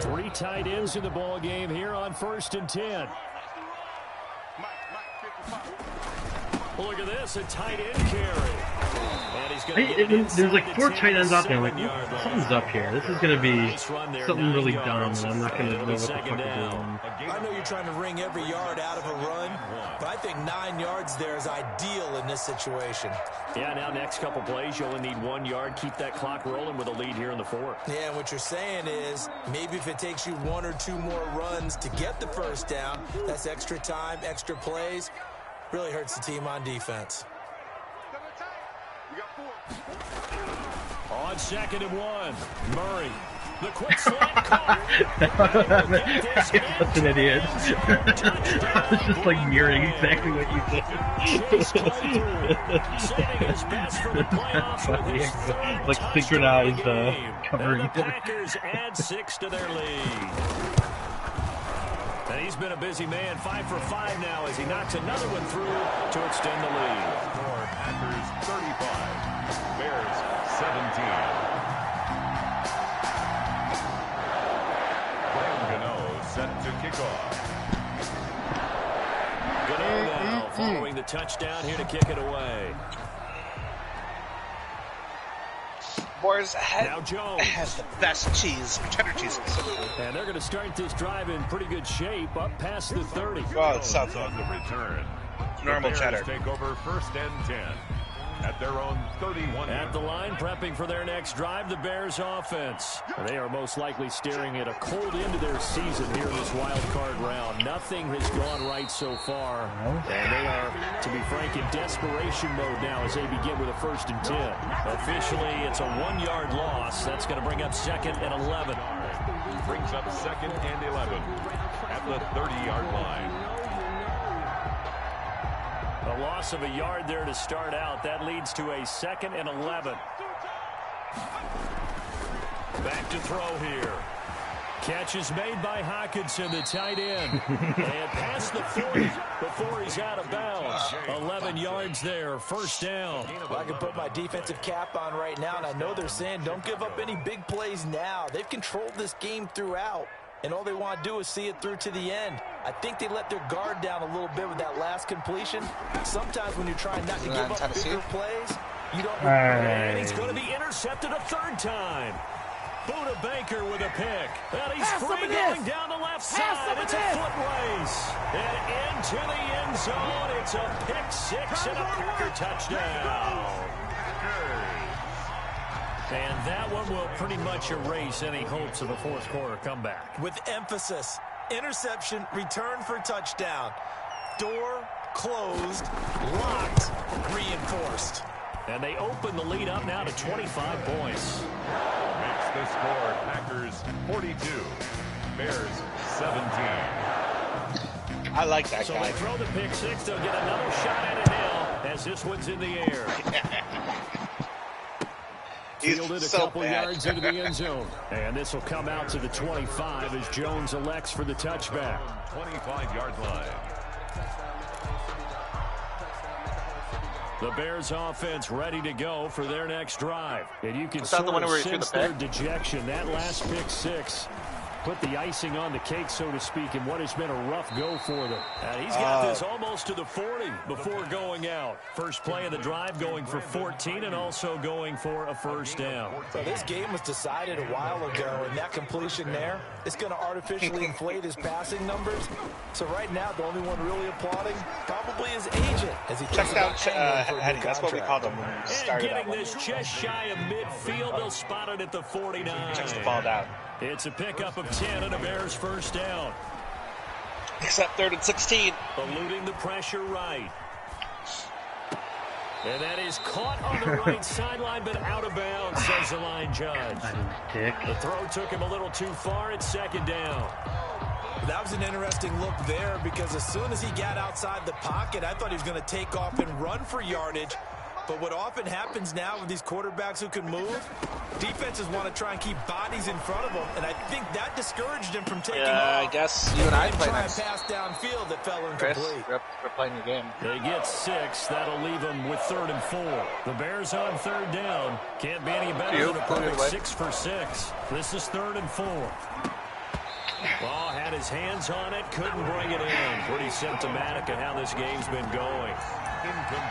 Three tight ends in the ball game here on 1st and 10. Look at this, a tight end carry. And he's going to there's like 4 tight ends out there. Like, something's up here. This is going to be something really dumb, and I'm not going to know what the fuck to do. I know you're trying to wring every yard out of a run, but I think 9 yards there is ideal in this situation. Yeah, now next couple plays, you only need 1 yard. Keep that clock rolling with a lead here in the 4th. Yeah, and what you're saying is maybe if it takes you 1 or 2 more runs to get the first down, that's extra time, extra plays. Really hurts the team on defense. On 2nd and 1, Murray. The quick slant caught. That's an idiot. I was just like mirroring exactly what you did. Saving his best for the playoffs with his third like synchronized covering. And the Packers add 6 to their lead. And he's been a busy man, 5 for 5 now as he knocks another one through to extend the lead. For Packers 35, Bears 17. Set to kick off. Gano now following the touchdown here to kick it away. Boys now Jones has the best cheese, cheddar cheese. And they're going to start this drive in pretty good shape, up past the 30. Well, it's South on the return. Normal the Bears cheddar. Take over 1st and 10 at their own 31. At the line, prepping for their next drive, the Bears offense. They are most likely staring at a cold end to their season here in this wild card round. Nothing has gone right so far. And they are, to be frank, in desperation mode now as they begin with a 1st and 10. Officially, it's a 1-yard loss. That's going to bring up 2nd and 11. Brings up 2nd and 11 at the 30-yard line. A loss of a yard there to start out. That leads to a 2nd and 11. Back to throw here. Catch is made by Hockenson, the tight end. And past the 40 before he's out of bounds. 11 yards there, first down. Well, I can put my defensive cap on right now, and I know they're saying don't give up any big plays now. They've controlled this game throughout, and all they want to do is see it through to the end. I think they let their guard down a little bit with that last completion. Sometimes when you're trying not to give up bigger plays, you don't. And he's going to be intercepted a 3rd time. Buda Baker with a pick. And he's free going down the left side. It's a foot race. And into the end zone. It's a pick 6 and a Packer touchdown. And that one will pretty much erase any hopes of a 4th quarter comeback. With emphasis, interception, return for touchdown. Door closed, locked, reinforced. And they open the lead up now to 25 points. Makes the score Packers 42, Bears 17. I like that so guy. So they throw the pick 6. They'll get another shot at it now as this one's in the air. Fielded a couple yards into the end zone. And this will come out to the 25 as Jones elects for the touchback. 25-yard line. The Bears offense ready to go for their next drive. And you can sort of sense their dejection. That last pick 6 put the icing on the cake, so to speak, in what has been a rough go for them. And he's got this almost to the 40 before going out. First play of the drive going for 14 and also going for a first down. So this game was decided a while ago, and that completion there is going to artificially inflate his passing numbers. So right now, the only one really applauding probably his agent. As he checked out Eddie. That's what we called him when we started. And getting this just shy of midfield, they'll spot it at the 49. Checks the ball down. It's a pickup of 10 and a Bears first down. Except 3rd and 16. Eluding the pressure right. And that is caught on the right sideline, but out of bounds, says the line judge. The throw took him a little too far. It's 2nd down. That was an interesting look there because as soon as he got outside the pocket, I thought he was going to take off and run for yardage. But what often happens now with these quarterbacks who can move, defenses want to try and keep bodies in front of them, and I think that discouraged him from taking off. I guess you and I play next. Pass downfield that fell incomplete. Chris, we're playing your game. They get 6. That'll leave them with 3rd and 4. The Bears on 3rd down. Can't be any better than a perfect 6 for 6. This is 3rd and 4. Ball had his hands on it, couldn't bring it in. Pretty symptomatic of how this game's been going.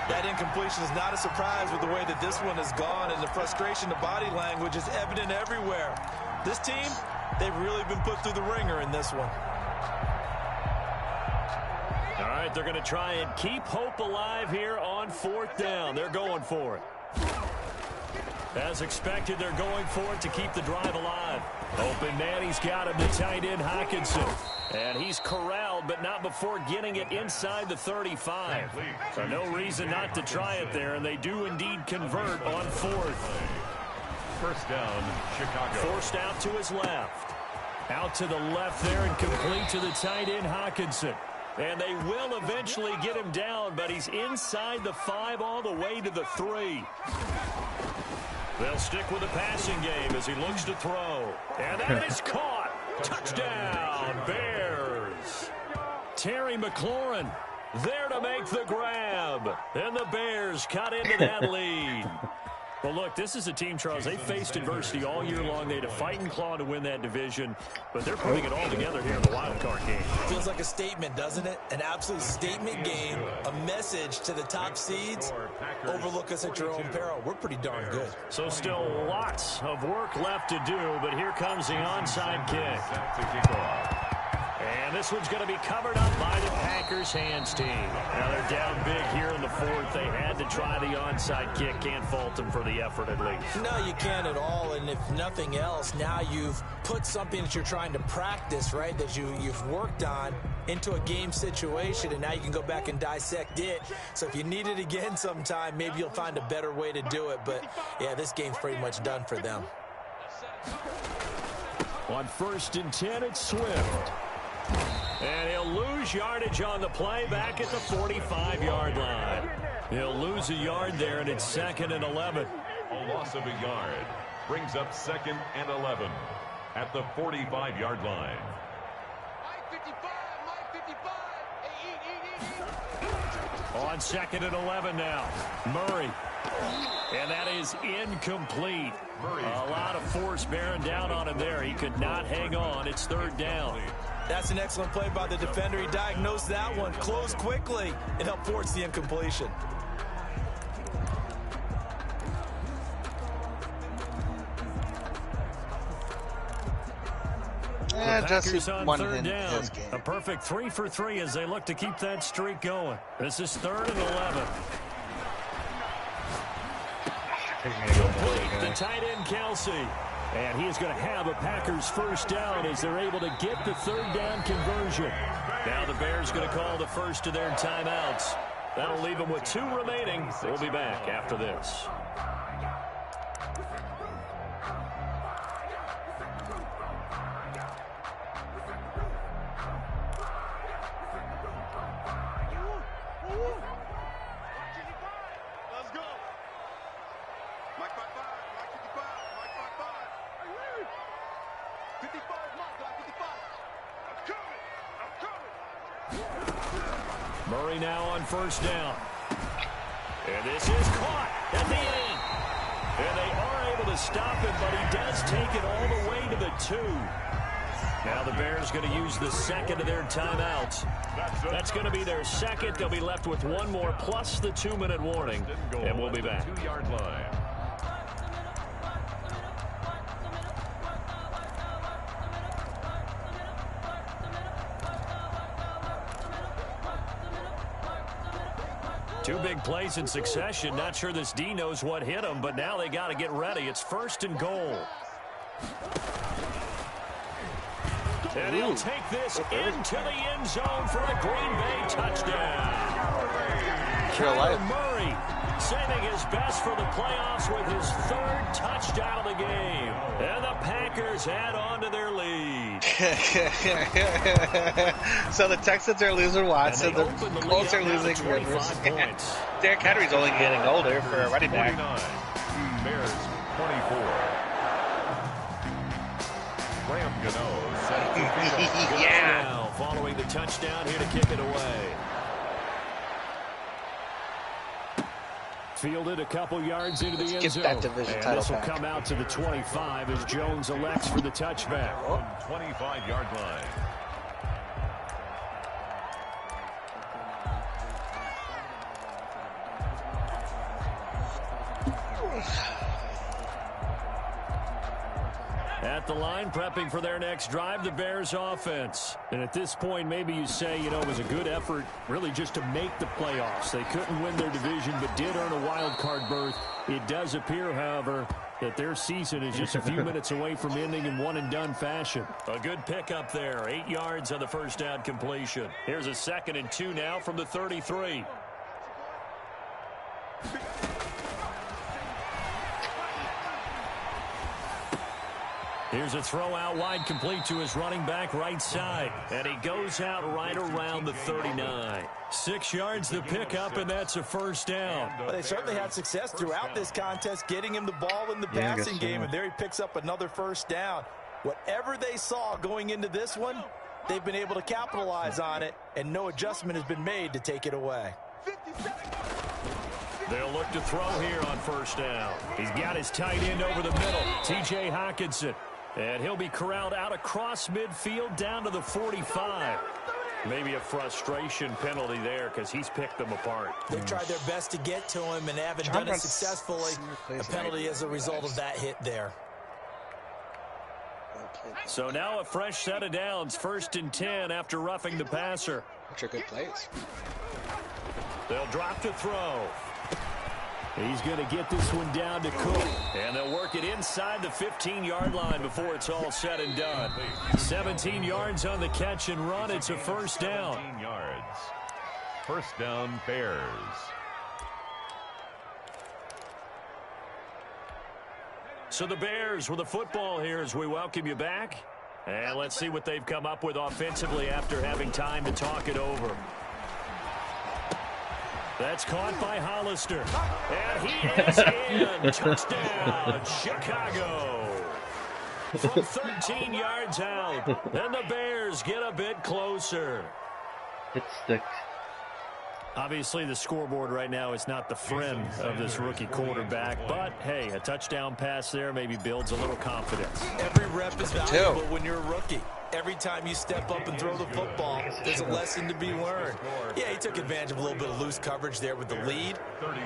That incompletion is not a surprise with the way that this one has gone, and the frustration, the body language is evident everywhere. This team, they've really been put through the ringer in this one. All right, they're going to try and keep hope alive here on 4th down. They're going for it. As expected, they're going for it to keep the drive alive. Open man, he's got him, the tight end Hockenson. And he's corralled, but not before getting it inside the 35. So no reason not to try it there, and they do indeed convert on 4th. First down, Chicago. Forced out to his left. Out to the left there and complete to the tight end Hockenson. And they will eventually get him down, but he's inside the 5 all the way to the 3. They'll stick with the passing game as he looks to throw. And that is caught. Touchdown, Bears. Terry McLaurin there to make the grab. And the Bears cut into that lead. Well, look, this is a team, Charles, they faced adversity all year long. They had to fight and claw to win that division, but they're putting it all together here in the wild card game. Feels like a statement, doesn't it? An absolute statement game, a message to the top seeds. Overlook us at your own peril. We're pretty darn good. So still lots of work left to do, but here comes the onside kick. And this one's going to be covered up by the Packers hands team. Now they're down big here in the 4th. They had to try the onside kick. Can't fault them for the effort at least. No, you can't at all. And if nothing else, now you've put something that you're trying to practice, right, that you've worked on into a game situation, and now you can go back and dissect it. So if you need it again sometime, maybe you'll find a better way to do it. But, yeah, this game's pretty much done for them. On 1st and 10, it's Swift. And he'll lose yardage on the play back at the 45-yard line. He'll lose a yard there, and it's 2nd and 11. A loss of a yard brings up 2nd and 11 at the 45-yard line. On 2nd and 11 now. Murray. And that is incomplete. A lot of force bearing down on him there. He could not hang on. It's 3rd down. That's an excellent play by the defender. He diagnosed that one, closed quickly, and helped force the incompletion. Packers on 3rd down. A perfect 3 for 3 as they look to keep that streak going. This is 3rd and 11. Complete the tight end, Kelsey. And he is going to have a Packers 1st down as they're able to get the 3rd down conversion. Now the Bears going to call the first of their timeouts. That'll leave them with 2 remaining. We'll be back after this. Murray now on 1st down. And this is caught at the end. And they are able to stop him, but he does take it all the way to the 2. Now the Bears going to use the 2nd of their timeouts. That's going to be their 2nd. They'll be left with 1 more plus the 2-minute warning. And we'll be back. 2-yard line. Two big plays in succession. Not sure this D knows what hit him, but now they got to get ready. It's 1st and goal. And he'll take this into the end zone for a Green Bay touchdown. Kyler Murray saving his best for the playoffs with his 3rd touchdown of the game. And the Packers add on to their lead. So the Texans are losing Watson. The Colts are losing Rivers. Derrick Henry's only getting older for a running back. Bears 24. Graham Gano set to pick up. Yeah. Now following the touchdown here to kick it away. Fielded a couple yards into the end zone. And this will come out to the 25 as Jones elects for the touchback. 25-yard line. At the line, prepping for their next drive, the Bears offense. And at this point, maybe you say, you know, it was a good effort really just to make the playoffs. They couldn't win their division, but did earn a wild card berth. It does appear, however, that their season is just a few minutes away from ending in one-and-done fashion. A good pickup there, 8 yards on the 1st down completion. Here's a 2nd and 2 now from the 33. Here's a throw out wide, complete to his running back right side. And he goes out right around the 39. 6 yards the pickup, and that's a 1st down. Well, they certainly had success throughout this contest, getting him the ball in the passing game, and there he picks up another 1st down. Whatever they saw going into this one, they've been able to capitalize on it, and no adjustment has been made to take it away. They'll look to throw here on 1st down. He's got his tight end over the middle, T.J. Hockenson. And he'll be corralled out across midfield down to the 45. Maybe a frustration penalty there because he's picked them apart. They tried their best to get to him and haven't done it successfully. A penalty as a result of that hit there. So now a fresh set of downs, 1st and 10 after roughing the passer. Which are good plays. They'll drop to throw. He's going to get this one down to Cook. And they'll work it inside the 15-yard line before it's all said and done. 17 yards on the catch and run. It's a 1st down. 17 yards. 1st down, Bears. So the Bears with the football here as we welcome you back. And let's see what they've come up with offensively after having time to talk it over. That's caught by Hollister. And he is in. Touchdown, Chicago. From 13 yards out. And the Bears get a bit closer. It sticks. Obviously, the scoreboard right now is not the friend of this rookie quarterback. But, hey, a touchdown pass there maybe builds a little confidence. Every rep is valuable when you're a rookie. Every time you step up and throw the football, there's a lesson to be learned. Yeah, he took advantage of a little bit of loose coverage there with the lead.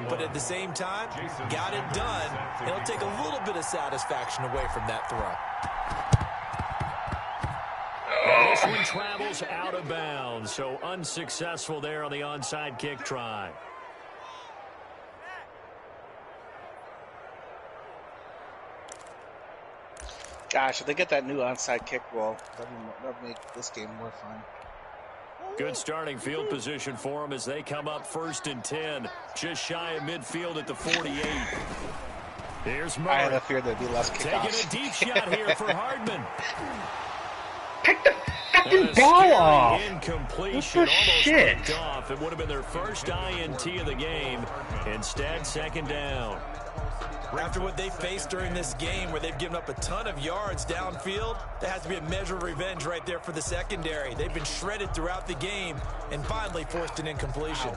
But at the same time, got it done. And it'll take a little bit of satisfaction away from that throw. This one travels out of bounds, so unsuccessful there on the onside kick try. Gosh, if they get that new onside kick rule, that'll make this game more fun. Good starting field position for them as they come up 1st and 10, just shy of midfield at the 48. Here's Murray. I had a fear there'd be less kickoffs. Taking a deep shot here for Hardman. Pick the fucking ball off! Incompletion. What the shit? Off. It would have been their first INT of the game. Instead, 2nd down. After what they faced during this game where they've given up a ton of yards downfield, there has to be a measure of revenge right there for the secondary. They've been shredded throughout the game and finally forced an incompletion.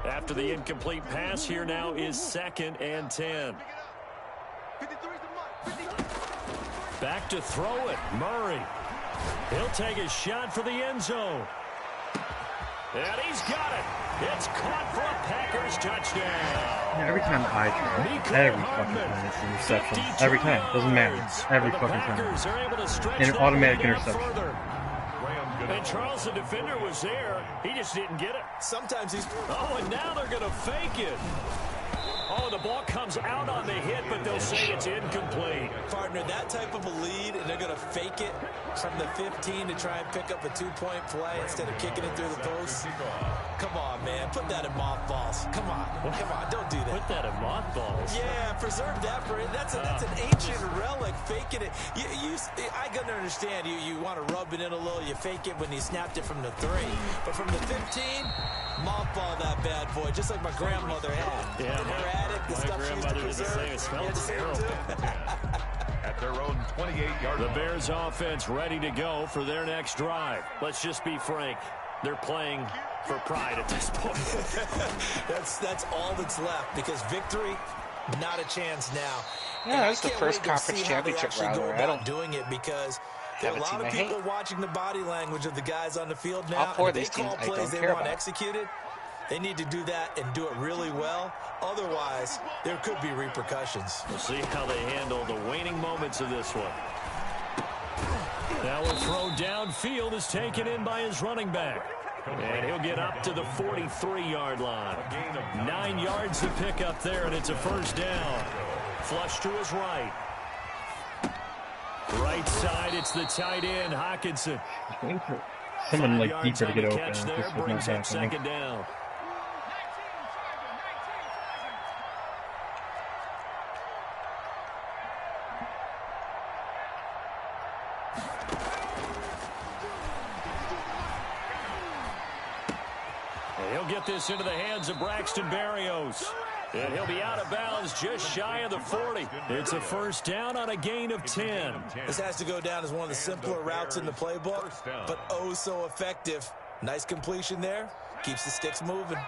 After the incomplete pass, here now is 2nd and 10. Back to throw it, Murray. He'll take a shot for the end zone. And he's got it. It's caught for a Packers touchdown. Yeah, every time I try, every fucking time it's an interception. Every time. Doesn't matter. Every fucking time. An automatic interception. And Charles, the defender, was there. He just didn't get it. Sometimes he's... Oh, and now they're going to fake it. Oh, the ball comes out on the hit, but they'll say it's incomplete. Partner, that type of a lead, and they're going to fake it from the 15 to try and pick up a 2-point play instead of kicking it through the post. Come on, man. Put that in mothballs. Come on. Come on. Don't do that. Put that in mothballs? Yeah, preserve that for it. That's an ancient relic, faking it. I can understand you want to rub it in a little. You fake it when you snapped it from the 3. But from the 15, mothball that bad boy, just like my grandmother had. Yeah, her attic, the stuff she used to preserve. It smells terrible. At their own 28-yard The Bears offense ready to go for their next drive. Let's just be frank. They're playing for pride at this point. that's all that's left because victory, not a chance now. Yeah, that's the first conference championship rivalry. I don't doing it because there are a lot of people watching the body language of the guys on the field now. All 4 of they these teams call I plays don't they care want about. executed. They need to do that and do it really well. Otherwise, there could be repercussions. We'll see how they handle the waning moments of this one. Now a throw downfield is taken in by his running back. And he'll get up to the 43-yard line. 9 yards to pick up there, and it's a 1st down. Flush to his right. Right side, it's the tight end, Hawkinson. Someone like deeper to get open. Catch there, This was brings not up happening. 2nd down. He'll get this into the hands of Braxton Berrios. And he'll be out of bounds just shy of the 40. It's a 1st down on a gain of 10. This has to go down as one of the simpler routes in the playbook, but oh so effective. Nice completion there. Keeps the sticks moving.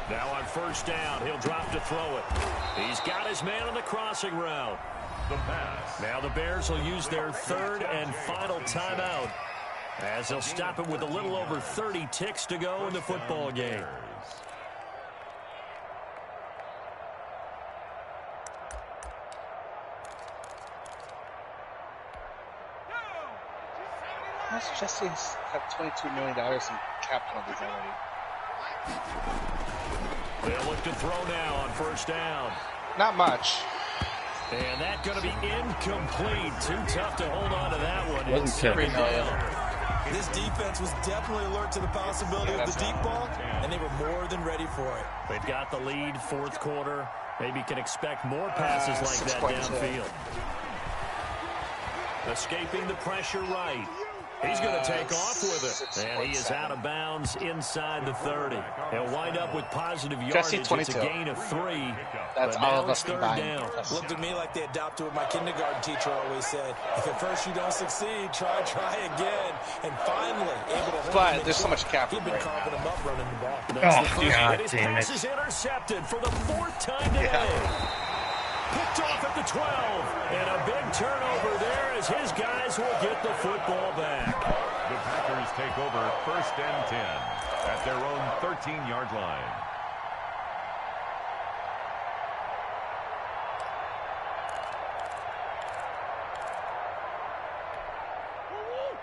Now on 1st down, he'll drop to throw it. He's got his man on the crossing route. The pass. Now the Bears will use their 3rd and final timeout as they'll stop it with a little over 30 ticks to go in the football game. That's Jesse have $22 million in cap penalties already. They'll look to throw now on 1st down. Not much. And that's going to be incomplete. Too tough to hold on to that one. Wasn't It's 2nd $3 million. down. This defense was definitely alert to the possibility of the deep ball, and they were more than ready for it. They've got the lead, fourth quarter. Maybe can expect more passes like that downfield. Escaping the pressure right. He's going to take off with it. And he is out of bounds inside the 30. He'll wind up with positive yardage. It's a gain of 3. That's all of us combined. Looked at me like they adopted what my kindergarten teacher always said. If at first you don't succeed, try again. And finally, able to but there's so much cap. He'd been carving him up running the ball. Oh, God his damn pass it. is intercepted for the 4th time today. Picked off at the 12. And a big turnover there as his guys will get the football back. The Packers take over 1st and 10 at their own 13-yard line.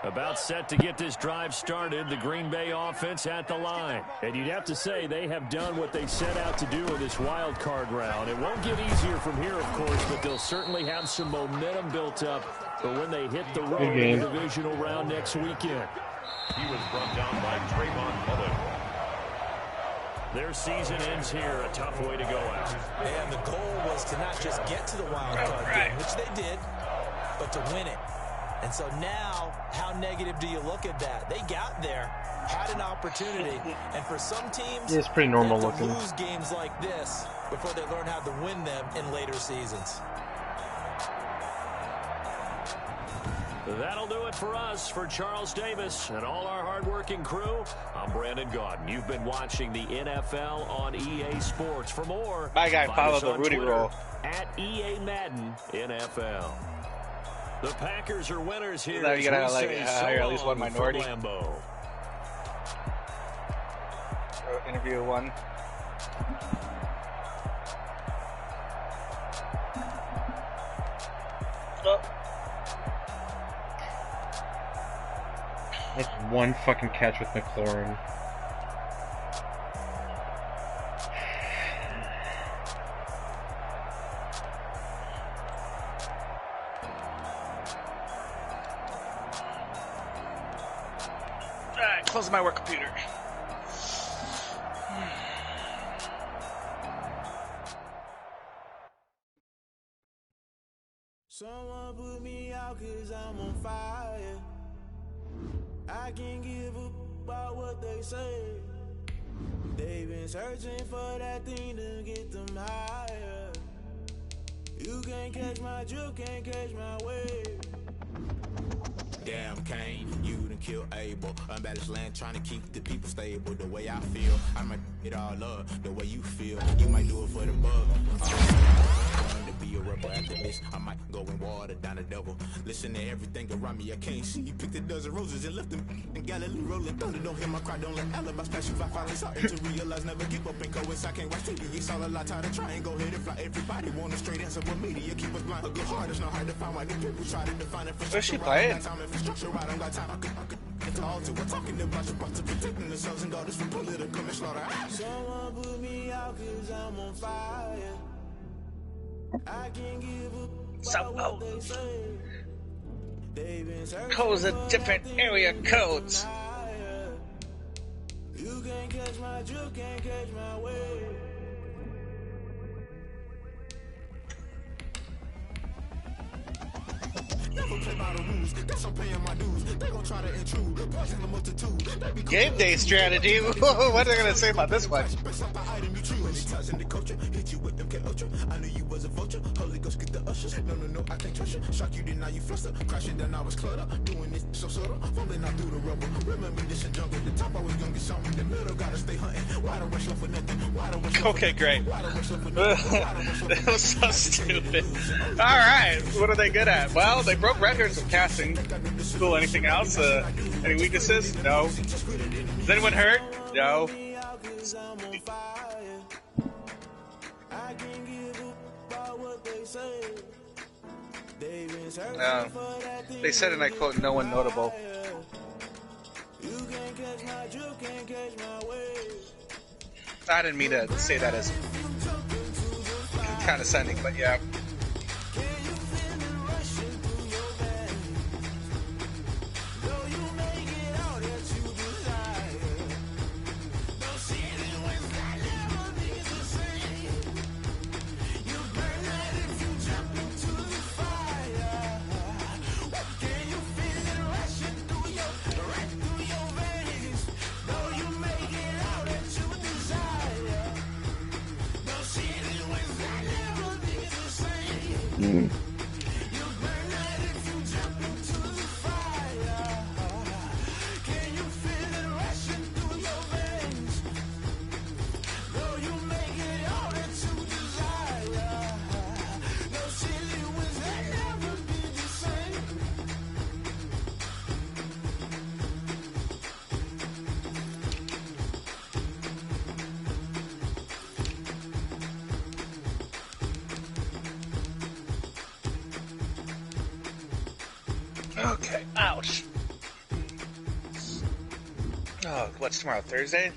About set to get this drive started, the Green Bay offense at the line. And you'd have to say they have done what they set out to do in this wild card round. It won't get easier from here, of course, but they'll certainly have some momentum built up for when they hit the road in the divisional round next weekend. He was brought down by Trayvon Mullen. Their season ends here, a tough way to go out. And the goal was to not just get to the wild card game, which they did, but to win it. And so now, how negative do you look at that? They got there, had an opportunity, and for some teams, it's pretty normal they have to looking. lose games like this before they learn how to win them in later seasons. That'll do it for us. For Charles Davis and all our hardworking crew, I'm Brandon Gaudin. You've been watching the NFL on EA Sports. For more, my guy follow the Rudy Twitter roll at EA Madden NFL. The Packers are winners here. Now you gotta hire at least one minority. Interview one. Oh. That's one fucking catch with McLaurin. Close my work computer. Someone put me out 'cause I'm on fire. I can't give up about what they say. They've been searching for that thing to get them higher. You can't catch my drift, can't catch my wave. Damn Kane, you done kill Abel. Unbalanced land trying to keep the people stable. The way I feel, I might it all up. The way you feel, you might do it for the bug. To be a rebel activist, I might go and water down the devil. Listen to everything around me, I can't see. You picked a dozen roses and left them in Galilee rolling thunder. Don't hear my cry, don't let alibis pass you. I finally started to realize, never give up and go I can't watch TV. It's all a lot, tired of trying, go ahead and fly. Everybody want a straight answer, but media keep us blind. A good heart is not hard to find. Why do people try to define it? Where's she playing? Infrastructure, I don't got time. I could talk to. We're talking about your parts of protecting themselves and daughters from political and slaughter. Someone put me out 'cause I'm on fire. I can't give up. So, codes are different area codes. You can't catch my drift, can't catch my wave. Never play by the rules. Guess I'm paying my dues. They gon' try to intrude. Poison the multitude. Game day strategy. What are they gonna say about this one? I knew you was a vulture. Holy Ghost get the ushers. No, I can't trust you. Shock you, then now you fluster. Crashing, then I was clutter. Doing this so subtle. Falling out through the rubble. Remember this and junk at the top. I was gonna get something in the middle. Gotta stay hunting. Why the rush left for nothing? Why the rush? Okay, great. That was so stupid. Alright, what are they good at? Well, they broke records of casting. Cool, anything else? Any weaknesses? No. Is anyone hurt? No. They said, and I quote, no one notable. I didn't mean to say that as condescending, but yeah. Okay, ouch. Oh, what's tomorrow, Thursday?